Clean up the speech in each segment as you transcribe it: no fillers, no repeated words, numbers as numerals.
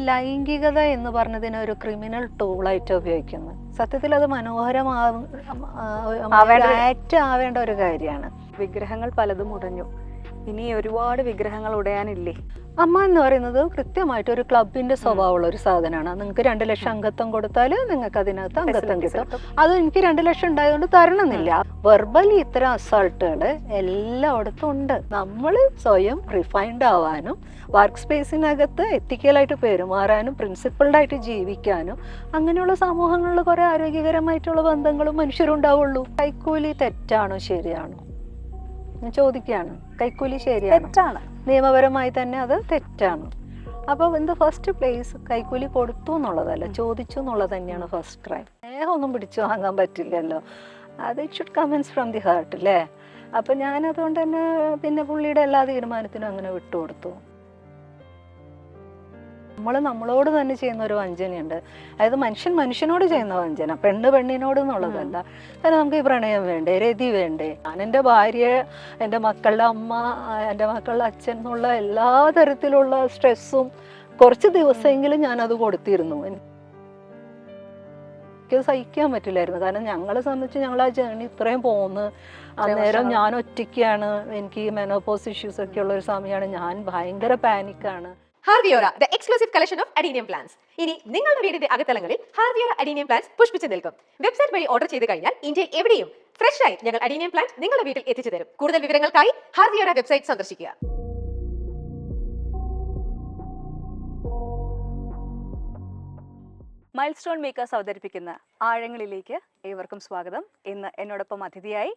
ലൈംഗികത എന്ന് പറഞ്ഞതിനെ ഒരു ക്രിമിനൽ ടൂളായിട്ട് ഉപയോഗിക്കുന്നത്. സത്യത്തിൽ അത് ആക്ട് ആവേണ്ട ഒരു കാര്യമാണ്. വിഗ്രഹങ്ങൾ പലതും ഉടഞ്ഞു, ഇനി ഒരുപാട് വിഗ്രഹങ്ങൾ ഉടയാനില്ലേ? അമ്മ എന്ന് പറയുന്നത് കൃത്യമായിട്ട് ഒരു ക്ലബിന്റെ സ്വഭാവമുള്ള ഒരു സാധനമാണ്. നിങ്ങൾക്ക് 2 ലക്ഷം അംഗത്വം കൊടുത്താൽ നിങ്ങൾക്ക് അതിനകത്ത് അംഗത്വം കിട്ടും. അത് എനിക്ക് 2 ലക്ഷം ഉണ്ടായതുകൊണ്ട് തരണമെന്നില്ല. വെർബലി ഇത്തരം അസാൾട്ടുകൾ എല്ലായിടത്തും ഉണ്ട്. നമ്മൾ സ്വയം റിഫൈൻഡ് ആവാനും വർക്ക് സ്പേസിനകത്ത് എത്തിക്കലായിട്ട് പെരുമാറാനും പ്രിൻസിപ്പിൾഡായിട്ട് ജീവിക്കാനും അങ്ങനെയുള്ള സമൂഹങ്ങളിൽ കുറെ ആരോഗ്യകരമായിട്ടുള്ള ബന്ധങ്ങളും മനുഷ്യരുണ്ടാവുള്ളൂ. കൈക്കൂലി തെറ്റാണോ ശരിയാണോ ചോദിക്കുകയാണ്. കൈക്കൂലി ശരിയാണ്, തെറ്റാണ്, നിയമപരമായി തന്നെ അത് തെറ്റാണ്. അപ്പോൾ ഇൻ ദ ഫസ്റ്റ് പ്ലേസ് കൈക്കൂലി കൊടുത്തു എന്നുള്ളതല്ല, ചോദിച്ചു എന്നുള്ളത് തന്നെയാണ് ഫസ്റ്റ് ക്രൈം. സ്നേഹമൊന്നും പിടിച്ചു വാങ്ങാൻ പറ്റില്ലല്ലോ, അത് it should comments from the heart അല്ലേ. അപ്പം ഞാനതുകൊണ്ട് തന്നെ പിന്നെ പുള്ളിയുടെ എല്ലാ തീരുമാനത്തിനും അങ്ങനെ വിട്ടുകൊടുത്തു. നമ്മളോട് തന്നെ ചെയ്യുന്ന ഒരു വഞ്ചനയുണ്ട്. അതായത് മനുഷ്യനോട് ചെയ്യുന്ന വഞ്ചന, പെണ്ണിനോട് എന്നുള്ളതല്ല. കാരണം നമുക്ക് ഈ പ്രണയം വേണ്ടേ, രതി വേണ്ടേ, ഞാൻ എൻ്റെ ഭാര്യ, എൻ്റെ മക്കളുടെ അമ്മ, എൻ്റെ മക്കളുടെ അച്ഛൻ എന്നുള്ള എല്ലാ തരത്തിലുള്ള സ്ട്രെസ്സും കുറച്ച് ദിവസമെങ്കിലും ഞാനത് കൊടുത്തിരുന്നു. എനിക്കത് സഹിക്കാൻ പറ്റില്ലായിരുന്നു. കാരണം ഞങ്ങളെ സംബന്ധിച്ച് ഞങ്ങൾ ആ ജേർണി ഇത്രയും പോകുന്നു. അന്നേരം ഞാൻ ഒറ്റയ്ക്കാണ്, എനിക്ക് ഈ മെനോപോസ് ഇഷ്യൂസ് ഒക്കെ ഉള്ള ഒരു സമയമാണ്. ഞാൻ ഭയങ്കര പാനിക്കാണ്. ഹാർവിയോറ, the exclusive collection of adenium plants. ഇനി നിങ്ങളുടെ വീടിന്റെ അകത്തളങ്ങളിൽ ഹാർവിയോറ adenium plants പുഷ്പിച്ചു നിൽക്കും. വെബ്സൈറ്റ് വഴി ഓർഡർ ചെയ്ത് കഴിഞ്ഞാൽ ഇന്ത്യയിൽ എവിടെയും ഫ്രഷ് ആയി ഞങ്ങൾ adenium plants നിങ്ങളുടെ വീട്ടിൽ എത്തിച്ചു തരും. കൂടുതൽ വിവരങ്ങൾക്കായി ഹാർവിയോറ വെബ്സൈറ്റ് സന്ദർശിക്കുക. മൈൽ സ്റ്റോൺ മേക്കേഴ്സ് അവതരിപ്പിക്കുന്ന ആഴങ്ങളിലേക്ക് ഏവർക്കും സ്വാഗതം. ഇന്ന് എന്നോടൊപ്പം അതിഥിയായി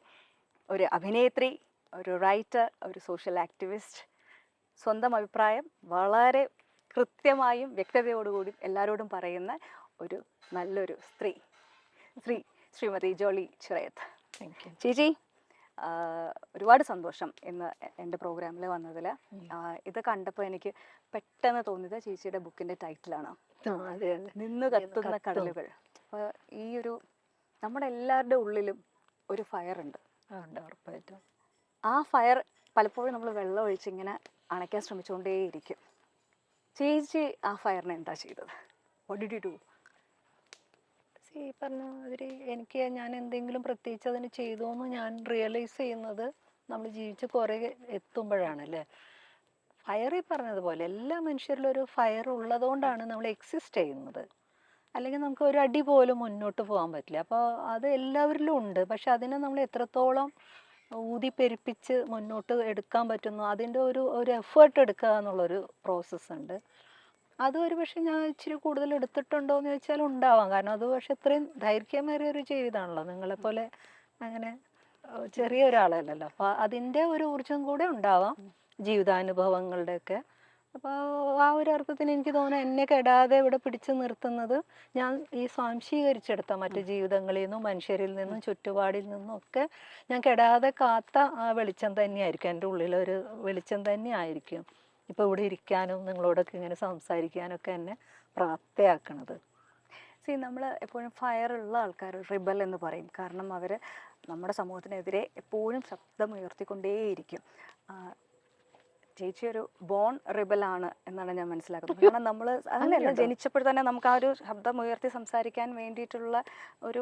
ഒരു അഭിനേത്രി, ഒരു റൈറ്റർ, ഒരു സോഷ്യൽ ആക്ടിവിസ്റ്റ്, സ്വന്തം അഭിപ്രായം വളരെ കൃത്യമായും വ്യക്തതയോടുകൂടി എല്ലാവരോടും പറയുന്ന ഒരു നല്ലൊരു ശ്രീമതി ജോളി ചിറയത്ത്. ചേച്ചി, ഒരുപാട് സന്തോഷം ഇന്ന് എൻ്റെ പ്രോഗ്രാമിൽ വന്നതിൽ. ഇത് കണ്ടപ്പോൾ എനിക്ക് പെട്ടെന്ന് തോന്നിയത് ചേച്ചിയുടെ ബുക്കിൻ്റെ ടൈറ്റിലാണ് നിന്ന് കത്തുന്ന കടലുകൾ. അപ്പോൾ ഈ ഒരു നമ്മുടെ എല്ലാവരുടെ ഉള്ളിലും ഒരു ഫയറുണ്ട്. ഉറപ്പായിട്ടും ആ ഫയർ പലപ്പോഴും നമ്മൾ വെള്ളം ഒഴിച്ചിങ്ങനെ അണയ്ക്കാൻ ശ്രമിച്ചുകൊണ്ടേയിരിക്കും. ചേച്ചി ആ ഫയറിനെ എന്താ ചെയ്തത്? What did you do? ഈ പറഞ്ഞ മാതിരി ഞാൻ എന്തെങ്കിലും പ്രത്യേകിച്ച് അതിന് ചെയ്തോന്ന് ഞാൻ റിയലൈസ് ചെയ്യുന്നത് നമ്മൾ ജീവിച്ച് കുറേ എത്തുമ്പോഴാണല്ലേ. ഫയർ ഈ പറഞ്ഞതുപോലെ എല്ലാ മനുഷ്യരിലും ഒരു ഫയർ ഉള്ളതുകൊണ്ടാണ് നമ്മൾ എക്സിസ്റ്റ് ചെയ്യുന്നത്. അല്ലെങ്കിൽ നമുക്ക് ഒരു അടി പോലും മുന്നോട്ട് പോകാൻ പറ്റില്ല. അപ്പോൾ അത് എല്ലാവരിലും ഉണ്ട്. പക്ഷെ അതിനെ നമ്മൾ എത്രത്തോളം ഊതിപ്പെരുപ്പിച്ച് മുന്നോട്ട് എടുക്കാൻ പറ്റുന്നു, അതിൻ്റെ ഒരു എഫേർട്ട് എടുക്കുക എന്നുള്ളൊരു പ്രോസസ്സുണ്ട്. അത് ഒരു പക്ഷെ ഞാൻ ഇച്ചിരി കൂടുതൽ എടുത്തിട്ടുണ്ടോ എന്ന് ചോദിച്ചാൽ ഉണ്ടാവാം. കാരണം അത് പക്ഷെ ഇത്രയും ദൈർഘ്യമേറിയ ഒരു ജീവിതമാണല്ലോ, നിങ്ങളെപ്പോലെ അങ്ങനെ ചെറിയ ഒരാളല്ലല്ലോ. അപ്പോൾ അതിൻ്റെ ഒരു ഊർജം കൂടെ ഉണ്ടാവാം, ജീവിതാനുഭവങ്ങളുടെയൊക്കെ. അപ്പോൾ ആ ഒരു അർത്ഥത്തിന് എനിക്ക് തോന്നുന്നു എന്നെ കെടാതെ ഇവിടെ പിടിച്ചു നിർത്തുന്നത് ഞാൻ ഈ സ്വാംശീകരിച്ചെടുത്ത മറ്റു ജീവിതങ്ങളിൽ നിന്നും മനുഷ്യരിൽ നിന്നും ചുറ്റുപാടിൽ നിന്നും ഒക്കെ ഞാൻ കെടാതെ കാത്ത ആ വെളിച്ചം തന്നെയായിരിക്കും, എൻ്റെ ഉള്ളിലൊരു വെളിച്ചം തന്നെ ആയിരിക്കും ഇപ്പോൾ ഇവിടെ ഇരിക്കാനും നിങ്ങളോടൊക്കെ ഇങ്ങനെ സംസാരിക്കാനൊക്കെ എന്നെ പ്രാപ്തയാക്കണത്. നമ്മൾ എപ്പോഴും ഫയറുള്ള ആൾക്കാർ റിബൽ എന്ന് പറയും. കാരണം അവർ നമ്മുടെ സമൂഹത്തിനെതിരെ എപ്പോഴും ശബ്ദം ഉയർത്തിക്കൊണ്ടേയിരിക്കും. ചേച്ചി ഒരു ബോൺ റിബലാണ് എന്നാണ് ഞാൻ മനസ്സിലാക്കുന്നത്. കാരണം നമ്മൾ അങ്ങനെയല്ല, ജനിച്ചപ്പോൾ തന്നെ നമുക്ക് ആ ഒരു ശബ്ദം ഉയർത്തി സംസാരിക്കാൻ വേണ്ടിയിട്ടുള്ള ഒരു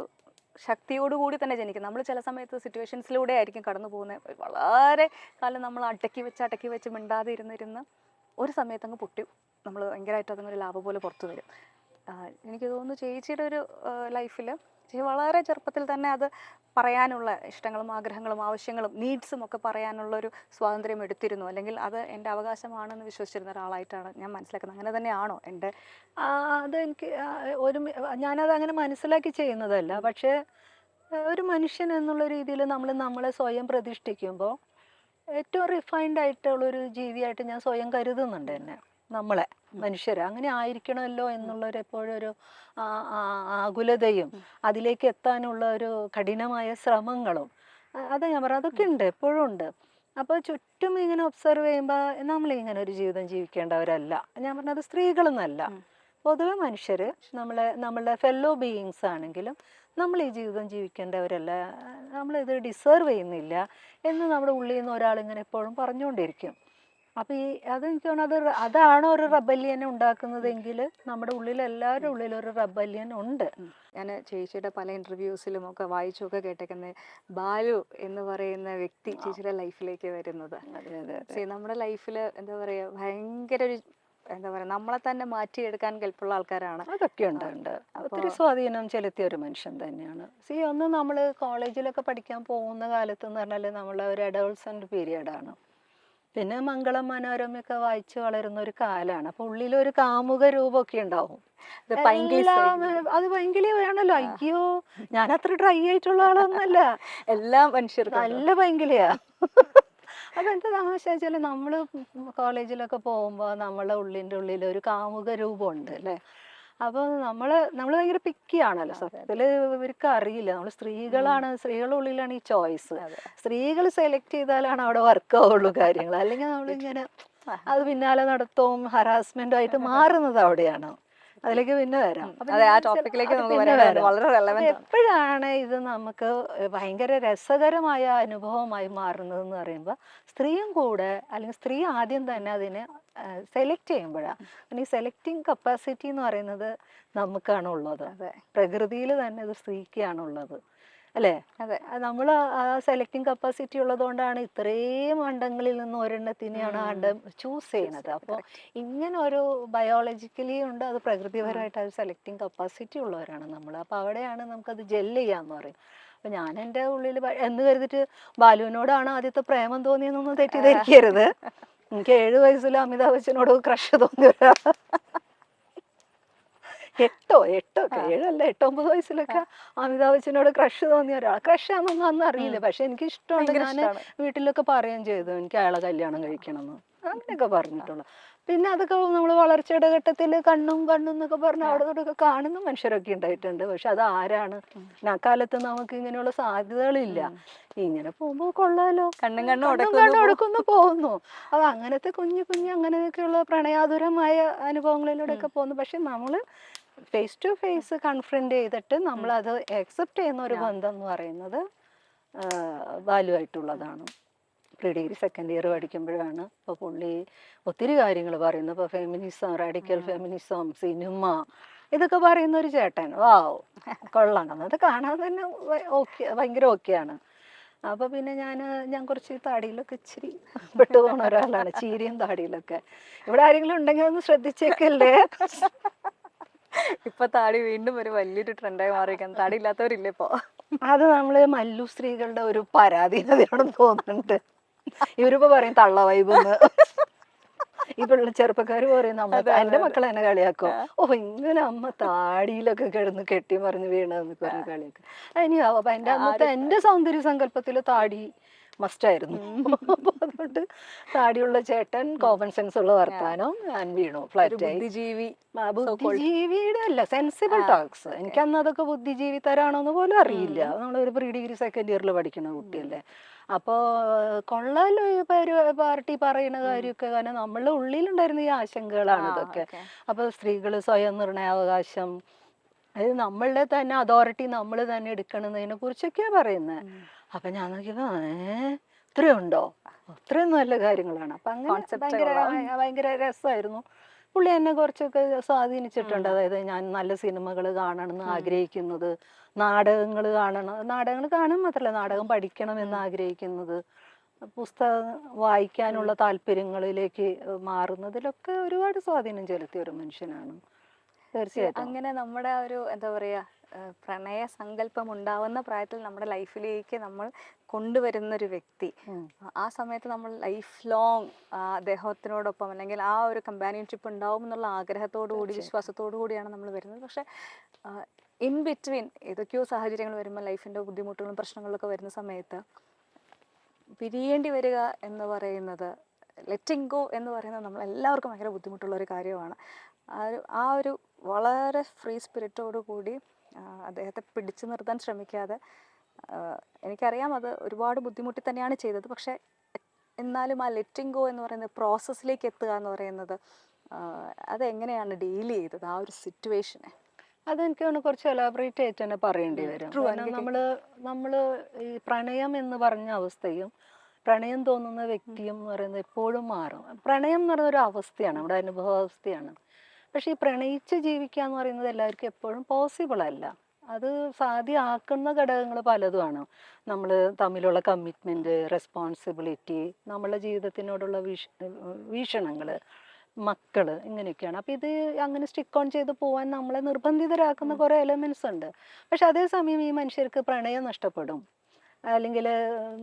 ശക്തിയോടുകൂടി തന്നെ ജനിക്കും. നമ്മൾ ചില സമയത്ത് സിറ്റുവേഷൻസിലൂടെ ആയിരിക്കും കടന്നു പോകുന്നത്. വളരെ കാലം നമ്മൾ അടക്കി വെച്ച് മിണ്ടാതെ ഇരുന്നിരുന്ന് ഒരു സമയത്ത് അങ്ങ് പൊട്ടി നമ്മൾ ഭയങ്കരമായിട്ട് അതങ്ങൊരു ലാഭം പോലെ പുറത്തു വരും. എനിക്ക് തോന്നുന്നു ചേച്ചിയുടെ ഒരു ലൈഫിൽ ചേച്ചി വളരെ ചെറുപ്പത്തിൽ തന്നെ അത് പറയാനുള്ള ഇഷ്ടങ്ങളും ആഗ്രഹങ്ങളും ആവശ്യങ്ങളും നീഡ്സും ഒക്കെ പറയാനുള്ളൊരു സ്വാതന്ത്ര്യം എടുത്തിരുന്നു. അല്ലെങ്കിൽ അത് എൻ്റെ അവകാശമാണെന്ന് വിശ്വസിച്ചിരുന്ന ഒരാളായിട്ടാണ് ഞാൻ മനസ്സിലാക്കുന്നത്. അങ്ങനെ തന്നെയാണോ? എൻ്റെ അതെനിക്ക് ഞാനത് അങ്ങനെ മനസ്സിലാക്കി ചെയ്യുന്നതല്ല. പക്ഷേ ഒരു മനുഷ്യൻ എന്നുള്ള രീതിയിൽ നമ്മളെ സ്വയം പ്രതിഷ്ഠിക്കുമ്പോൾ ഏറ്റവും റിഫൈൻഡ് ആയിട്ടുള്ളൊരു ജീവിയായിട്ട് ഞാൻ സ്വയം കരുതുന്നുണ്ട് എന്നെ. നമ്മളെ മനുഷ്യരെ അങ്ങനെ ആയിരിക്കണമല്ലോ എന്നുള്ളൊരു എപ്പോഴും ഒരു ആകുലതയും അതിലേക്ക് എത്താനുള്ള ഒരു കഠിനമായ ശ്രമങ്ങളും അത് ഞാൻ പറയാം, അതൊക്കെ ഉണ്ട്, എപ്പോഴും ഉണ്ട്. അപ്പോൾ ചുറ്റും ഇങ്ങനെ ഒബ്സർവ് ചെയ്യുമ്പോൾ നമ്മളിങ്ങനെ ഒരു ജീവിതം ജീവിക്കേണ്ടവരല്ല. ഞാൻ പറഞ്ഞത് സ്ത്രീകളെന്നല്ല, പൊതുവെ മനുഷ്യർ നമ്മളുടെ ഫെല്ലോ ബീയിങ്സ് ആണെങ്കിലും നമ്മൾ ഈ ജീവിതം ജീവിക്കേണ്ടവരല്ല, നമ്മളിത് ഡിസേർവ് ചെയ്യുന്നില്ല എന്ന് നമ്മുടെ ഉള്ളിൽ നിന്ന് ഒരാളിങ്ങനെ എപ്പോഴും പറഞ്ഞുകൊണ്ടിരിക്കും. അപ്പൊ ഈ അതെനിക്ക് തോന്നുന്നത് അതാണ് ഒരു റെബല്യൻ ഉണ്ടാക്കുന്നതെങ്കിൽ നമ്മുടെ ഉള്ളിൽ എല്ലാവരുടെ ഉള്ളിൽ ഒരു റെബല്യൻ ഉണ്ട്. ഞാൻ ചേച്ചിയുടെ പല ഇൻ്റർവ്യൂസിലും ഒക്കെ വായിച്ചൊക്കെ കേട്ടേക്കുന്നത് ബാലു എന്ന് പറയുന്ന വ്യക്തി ചേച്ചിയുടെ ലൈഫിലേക്ക് വരുന്നത്. നമ്മുടെ ലൈഫിൽ എന്താ പറയുക ഭയങ്കര ഒരു എന്താ പറയുക നമ്മളെ തന്നെ മാറ്റിയെടുക്കാൻ കെൽപ്പുള്ള ആൾക്കാരാണ്. അതൊക്കെ ഉണ്ട്. ഒത്തിരി സ്വാധീനം ചെലുത്തിയ ഒരു മനുഷ്യൻ തന്നെയാണ്. ഒന്ന് നമ്മൾ കോളേജിലൊക്കെ പഠിക്കാൻ പോകുന്ന കാലത്ത് എന്ന് പറഞ്ഞാൽ നമ്മളെ ഒരു അഡോൾസെന്റ് പീരീഡാണ്. പിന്നെ മംഗളം മനോരമയൊക്കെ വായിച്ച് വളരുന്ന ഒരു കാലാണ്. അപ്പൊ ഉള്ളിലൊരു കാമുക രൂപമൊക്കെ ഉണ്ടാവും. അത് ഭയങ്കരയാണല്ലോ. അയ്യോ, ഞാൻ അത്ര ഡ്രൈ ആയിട്ടുള്ള ആളൊന്നല്ല, എല്ലാ മനുഷ്യർക്കും നല്ല ഭയങ്കരയാ. അപ്പൊ എന്താ തമാശ വെച്ചാല് നമ്മള് കോളേജിലൊക്കെ പോകുമ്പോ നമ്മളെ ഉള്ളിൽ ഒരു കാമുക രൂപമുണ്ട് അല്ലെ. അപ്പൊ നമ്മള് ഭയങ്കര പിക്കിയാണല്ലോ. സത്യത്തില് ഇവർക്ക് അറിയില്ല നമ്മൾ സ്ത്രീകളാണ്, സ്ത്രീകളുടെ ഉള്ളിലാണ് ഈ ചോയ്സ്. സ്ത്രീകൾ സെലക്ട് ചെയ്താലാണ് അവിടെ വർക്ക് ആവുള്ളൂ കാര്യങ്ങൾ. അല്ലെങ്കിൽ നമ്മളിങ്ങനെ അത് പിന്നാലെ നടത്തവും ഹറാസ്മെന്റും ആയിട്ട് മാറുന്നത് അവിടെയാണ്. അതിലേക്ക് പിന്നെ വരാം. എപ്പോഴാണ് ഇത് നമുക്ക് ഭയങ്കര രസകരമായ അനുഭവമായി മാറുന്നതെന്ന് പറയുമ്പോൾ സ്ത്രീയും കൂടെ, അല്ലെങ്കിൽ സ്ത്രീ ആദ്യം തന്നെ അതിനെ സെലക്ട് ചെയ്യുമ്പോഴാണ്. ഈ സെലക്ടിങ് കപ്പാസിറ്റി എന്ന് പറയുന്നത് നമുക്കാണ് ഉള്ളത്. പ്രകൃതിയിൽ തന്നെ ഇത് സ്ത്രീക്കാണുള്ളത് അല്ലേ. നമ്മൾ ആ സെലക്ടിങ് കപ്പാസിറ്റി ഉള്ളത് കൊണ്ടാണ് ഇത്രയും അണ്ടങ്ങളിൽ നിന്ന് ഒരെണ്ണത്തിനെയാണ് അണ്ടം ചൂസ് ചെയ്യുന്നത്. അപ്പോൾ ഇങ്ങനെ ഒരു ബയോളജിക്കലി ഉണ്ട്, അത് പ്രകൃതിപരമായിട്ട് അത് സെലക്ടിങ് കപ്പാസിറ്റി ഉള്ളവരാണ് നമ്മൾ. അപ്പോൾ അവിടെയാണ് നമുക്കത് ജെല്ല് ചെയ്യാന്ന് പറയും. അപ്പൊ ഞാൻ എൻ്റെ ഉള്ളിൽ എന്ന് കരുതിട്ട് ബാലുവിനോടാണ് ആദ്യത്തെ പ്രേമം തോന്നിയെന്നൊന്നും തെറ്റിദ്ധരിക്കരുത്. എനിക്ക് 7 വയസ്സിൽ അമിതാഭ് ബച്ചനോട് ക്രഷ് തോന്നിയ ഒരാളാ. 8-9 വയസ്സിലൊക്കെ അമിതാഭ് ബച്ചനോട് ക്രഷ് തോന്നിയ ഒരാൾ. ക്രഷാന്നൊന്നും അന്ന് അറിയില്ല, പക്ഷെ എനിക്ക് ഇഷ്ടമുണ്ട്. ഞാൻ വീട്ടിലൊക്കെ പറയുകയും ചെയ്തു എനിക്ക് അയാളെ കല്യാണം കഴിക്കണം എന്ന്, അങ്ങനെയൊക്കെ പറഞ്ഞിട്ടുള്ളു. പിന്നെ അതൊക്കെ നമ്മൾ വളർച്ചയുടെ ഘട്ടത്തിൽ കണ്ണും എന്നൊക്കെ പറഞ്ഞ് അവിടെ തൊട്ടൊക്കെ കാണുന്ന മനുഷ്യരൊക്കെ ഉണ്ടായിട്ടുണ്ട്. പക്ഷെ അത് ആരാണ്? ആ കാലത്ത് നമുക്ക് ഇങ്ങനെയുള്ള സാധ്യതകളില്ല. ഇങ്ങനെ പോകുമ്പോ കൊള്ളാലോ, കണ്ണും കൊടുക്കുന്നു പോകുന്നു. അത് അങ്ങനത്തെ കുഞ്ഞു അങ്ങനെയൊക്കെയുള്ള പ്രണയാതുരമായ അനുഭവങ്ങളിലൂടെയൊക്കെ പോകുന്നു. പക്ഷെ നമ്മള് ഫേസ് ടു ഫേസ് കൺഫ്രണ്ട് ചെയ്തിട്ട് നമ്മൾ അത് അക്സെപ്റ്റ് ചെയ്യുന്ന ഒരു ബന്ധം എന്ന് പറയുന്നത് ബാലുവായിട്ടുള്ളതാണ്. പ്രീ ഡിഗ്രി സെക്കൻഡ് ഇയർ പഠിക്കുമ്പോഴാണ് ഇപ്പോൾ പുള്ളി ഒത്തിരി കാര്യങ്ങൾ പറയുന്നത്. ഇപ്പോൾ ഫെമിനിസം, റാഡിക്കൽ ഫെമിനിസം, സിനിമ, ഇതൊക്കെ പറയുന്ന ഒരു ചേട്ടൻ. വാവ്, കൊള്ളണം. അത് കാണാൻ തന്നെ ഭയങ്കര ഓക്കെയാണ്. അപ്പൊ പിന്നെ ഞാൻ കുറച്ച് താടിയിലൊക്കെ ഇച്ചിരി പെട്ടുപോകുന്ന ഒരാളാണ്, ചീരിയും താടിയിലൊക്കെ. ഇവിടെ ആരെങ്കിലും ഉണ്ടെങ്കിൽ ഒന്ന് ശ്രദ്ധിച്ചേക്കല്ലേ. ഇപ്പൊ താടി വീണ്ടും ഒരു വലിയൊരു ട്രെൻഡായി മാറിയിരിക്കുന്നു. താടി ഇല്ലാത്തവരില്ല ഇപ്പൊ. അത് നമ്മള് മല്ലു സ്ത്രീകളുടെ ഒരു പരാധീനതയാണെന്ന് തോന്നുന്നുണ്ട്. ഇവരിപ്പോ പറയും തള്ള വൈബെന്ന്. ഇപ്പോഴുള്ള ചെറുപ്പക്കാർ പറയും എന്റെ മക്കളെ എന്നെ കളിയാക്കും. ഇങ്ങനെ അമ്മ താടിയിലൊക്കെ കിടന്ന് കെട്ടി മറിഞ്ഞ് വീണെന്ന് പറഞ്ഞ് കളിയാക്കും. ഇനിയാവും. അപ്പൊ എന്റെ സൗന്ദര്യ സങ്കല്പത്തില് താടി മസ്റ്റായിരുന്നു. അപ്പൊ അതുകൊണ്ട് താടിയുള്ള ചേട്ടൻ, കോമൺ സെൻസ് ഉള്ള വർത്താനം, ഞാൻ വീണു ഫ്ലാറ്റായി. ബുദ്ധിജീവിയുടെ അല്ല, സെൻസിബിൾ ടോക്സ്. എനിക്കന്ന് അതൊക്കെ ബുദ്ധിജീവി തരാണോന്ന് പോലും അറിയില്ല. നമ്മളൊരു പ്രീ ഡിഗ്രി സെക്കൻഡ് ഇയറിൽ പഠിക്കുന്ന കുട്ടിയല്ലേ. അപ്പോ കൊള്ളാലോ പാർട്ടി പറയുന്ന കാര്യമൊക്കെ. കാരണം നമ്മളുടെ ഉള്ളിലുണ്ടായിരുന്ന ഈ ആശങ്കകളാണ് ഇതൊക്കെ. അപ്പൊ സ്ത്രീകള് സ്വയം നിർണയാവകാശം, അത് നമ്മളുടെ തന്നെ അതോറിറ്റി നമ്മൾ തന്നെ എടുക്കണമെന്നതിനെ കുറിച്ചൊക്കെയാ പറയുന്നത്. അപ്പൊ ഞാൻ നോക്കിയപ്പോ ഇത്രയുണ്ടോ, അത്രയും നല്ല കാര്യങ്ങളാണ്. അപ്പൊ അങ്ങനെ ഭയങ്കര രസമായിരുന്നു. പുള്ളി എന്നെ കുറച്ചൊക്കെ സ്വാധീനിച്ചിട്ടുണ്ട്. അതായത് ഞാൻ നല്ല സിനിമകൾ കാണണമെന്ന് ആഗ്രഹിക്കുന്നത്, നാടകങ്ങൾ കാണാൻ മാത്രമല്ല നാടകം പഠിക്കണം എന്ന് ആഗ്രഹിക്കുന്നത്, പുസ്തകം വായിക്കാനുള്ള താല്പര്യങ്ങളിലേക്ക് മാറുന്നതിലൊക്കെ ഒരുപാട് സ്വാധീനം ചെലുത്തിയ ഒരു മനുഷ്യനാണ്. തീർച്ചയായിട്ടും അങ്ങനെ നമ്മുടെ ഒരു എന്താ പറയാ പ്രണയ സങ്കല്പം ഉണ്ടാവുന്ന പ്രായത്തിൽ നമ്മുടെ ലൈഫിലേക്ക് നമ്മൾ കൊണ്ടുവരുന്ന ഒരു വ്യക്തി. ആ സമയത്ത് നമ്മൾ ലൈഫ് ലോങ് അദ്ദേഹത്തിനോടൊപ്പം അല്ലെങ്കിൽ ആ ഒരു കമ്പാനിയൻഷിപ്പ് ഉണ്ടാവും എന്നുള്ള ആഗ്രഹത്തോടു കൂടി, വിശ്വാസത്തോടു കൂടിയാണ് നമ്മൾ വരുന്നത്. പക്ഷെ ഇൻ ബിറ്റ്വീൻ ഏതൊക്കെയോ സാഹചര്യങ്ങൾ വരുമ്പോൾ, ലൈഫിൻ്റെ ബുദ്ധിമുട്ടുകളും പ്രശ്നങ്ങളൊക്കെ വരുന്ന സമയത്ത് പിരിയേണ്ടി വരിക എന്ന് പറയുന്നത്, ലെറ്റിംഗ് ഗോ എന്ന് പറയുന്നത് നമ്മൾ എല്ലാവർക്കും ഭയങ്കര ബുദ്ധിമുട്ടുള്ള ഒരു കാര്യമാണ്. ആ ഒരു വളരെ ഫ്രീ സ്പിരിറ്റോടു കൂടി അദ്ദേഹത്തെ പിടിച്ചു നിർത്താൻ ശ്രമിക്കാതെ, എനിക്കറിയാം അത് ഒരുപാട് ബുദ്ധിമുട്ടി തന്നെയാണ് ചെയ്തത്. പക്ഷെ എന്നാലും ആ ലെറ്റിംഗ് ഗോ എന്ന് പറയുന്നത്, പ്രോസസ്സിലേക്ക് എത്തുക എന്ന് പറയുന്നത്, അതെങ്ങനെയാണ് ഡീൽ ചെയ്തത് ആ ഒരു സിറ്റുവേഷനെ? അതെനിക്ക് കുറച്ച് എലാബറേറ്റ് ആയിട്ട് തന്നെ പറയേണ്ടി വരും. നമ്മള് ഈ പ്രണയം എന്ന് പറഞ്ഞ അവസ്ഥയും പ്രണയം തോന്നുന്ന വ്യക്തിയും എന്ന് പറയുന്നത് എപ്പോഴും മാറും. പ്രണയം എന്ന് പറയുന്ന ഒരു അവസ്ഥയാണ്, നമ്മുടെ അനുഭവാവസ്ഥയാണ്. പക്ഷെ ഈ പ്രണയിച്ച് ജീവിക്കുക എന്ന് പറയുന്നത് എല്ലാവർക്കും എപ്പോഴും പോസിബിൾ അല്ല. അത് സാധ്യമാക്കുന്ന ഘടകങ്ങൾ പലതുമാണ്. നമ്മൾ തമ്മിലുള്ള കമ്മിറ്റ്മെൻറ്റ്, റെസ്പോൺസിബിലിറ്റി, നമ്മളുടെ ജീവിതത്തിനോടുള്ള വീക്ഷണങ്ങൾ, മക്കള്, ഇങ്ങനെയൊക്കെയാണ്. അപ്പം ഇത് അങ്ങനെ സ്റ്റിക്ക് ഓൺ ചെയ്ത് പോകാൻ നമ്മളെ നിർബന്ധിതരാക്കുന്ന കുറേ എലമെൻറ്റ്സ് ഉണ്ട്. പക്ഷെ അതേസമയം ഈ മനുഷ്യർക്ക് പ്രണയം നഷ്ടപ്പെടും, അല്ലെങ്കിൽ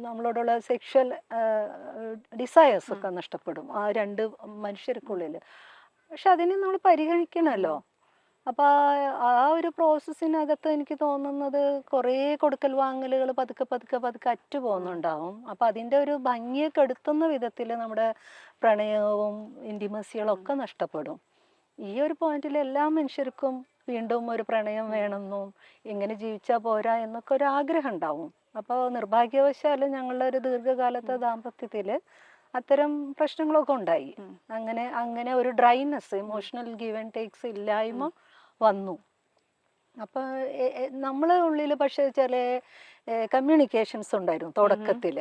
നമ്മളോടുള്ള സെക്ഷൽ ഡിസയേഴ്സ് ഒക്കെ നഷ്ടപ്പെടും ആ രണ്ട് മനുഷ്യർക്കുള്ളിൽ. പക്ഷെ അതിനെ നമ്മൾ പരിഗണിക്കണമല്ലോ. അപ്പോൾ ആ ഒരു പ്രോസസ്സിനകത്ത് എനിക്ക് തോന്നുന്നത് കുറേ കൊടുക്കൽ വാങ്ങലുകൾ പതുക്കെ പതുക്കെ പതുക്കെ അറ്റു പോകുന്നുണ്ടാവും. അപ്പം അതിൻ്റെ ഒരു ഭംഗിയെ കെടുത്തുന്ന വിധത്തിൽ നമ്മുടെ പ്രണയവും ഇൻറ്റിമസികളൊക്കെ നഷ്ടപ്പെടും. ഈ ഒരു പോയിന്റിൽ എല്ലാ മനുഷ്യർക്കും വീണ്ടും ഒരു പ്രണയം വേണമെന്നും എങ്ങനെ ജീവിച്ചാൽ പോരാ എന്നൊക്കെ ഒരു ആഗ്രഹം ഉണ്ടാവും. അപ്പോൾ നിർഭാഗ്യവശാൽ ഞങ്ങളുടെ ഒരു ദീർഘകാലത്തെ ദാമ്പത്യത്തിൽ അത്തരം പ്രശ്നങ്ങളൊക്കെ ഉണ്ടായി. അങ്ങനെ ഒരു dryness, emotional give and takes ഇല്ലായ്മ വന്നു. അപ്പോൾ നമ്മളെ ഉള്ളിൽ പക്ഷേ ചില കമ്മ്യൂണിക്കേഷൻസ് ഉണ്ടായിരുന്നു തുടക്കത്തിൽ.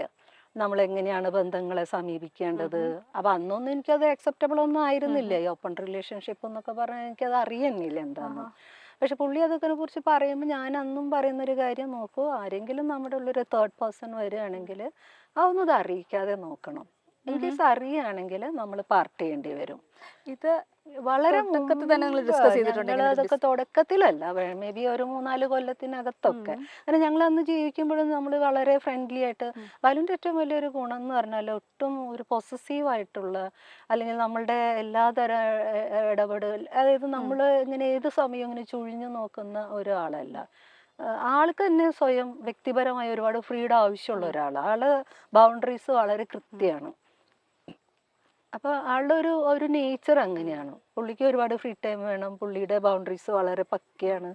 നമ്മളെങ്ങനെയാണ് ബന്ധങ്ങളെ സമീപിക്കേണ്ടത്. അപ്പം അന്നൊന്നും എനിക്കത് അക്സെപ്റ്റബിൾ ഒന്നും ആയിരുന്നില്ല. ഈ ഓപ്പൺ റിലേഷൻഷിപ്പ് എന്നൊക്കെ പറഞ്ഞാൽ എനിക്കത് അറിയുന്നില്ല എന്താണെന്ന്. പക്ഷെ പുള്ളി അതൊക്കെ കുറിച്ച് പറയുമ്പോൾ ഞാൻ അന്നും പറയുന്നൊരു കാര്യം, നോക്കൂ, ആരെങ്കിലും നമ്മുടെ ഉള്ളൊരു തേർഡ് പേഴ്സൺ വരികയാണെങ്കിൽ അതൊന്നും ഇത് അറിയിക്കാതെ നോക്കണം. ഇൻകേസ് അറിയുകയാണെങ്കിൽ നമ്മൾ പാർട്ട് ചെയ്യേണ്ടി വരും. ഇത് വളരെ അതൊക്കെ തുടക്കത്തിലല്ല, മേ ബി ഒരു 3-4 കൊല്ലത്തിനകത്തൊക്കെ. കാരണം ഞങ്ങൾ അന്ന് ജീവിക്കുമ്പോഴും നമ്മൾ വളരെ ഫ്രണ്ട്ലി ആയിട്ട്. ബാലുവിൻ്റെ ഏറ്റവും വലിയൊരു ഗുണം എന്ന് പറഞ്ഞാൽ ഒട്ടും ഒരു പൊസസീവ് ആയിട്ടുള്ള, അല്ലെങ്കിൽ നമ്മളുടെ എല്ലാതരം ഇടപെടൽ, അതായത് നമ്മൾ ഇങ്ങനെ ഏത് സമയവും ഇങ്ങനെ ചുഴിഞ്ഞു നോക്കുന്ന ഒരാളല്ല. ആൾക്ക് തന്നെ സ്വയം വ്യക്തിപരമായ ഒരുപാട് ഫ്രീഡം ആവശ്യമുള്ള ഒരാളാണ്. ആള് ബൗണ്ടറീസ് വളരെ കൃത്യമാണ്. അപ്പോൾ ആളുടെ ഒരു നേച്ചർ അങ്ങനെയാണ്. പുള്ളിക്ക് ഒരുപാട് ഫ്രീ ടൈം വേണം, പുള്ളിയുടെ ബൗണ്ടറീസ് വളരെ പക്കയാണ്.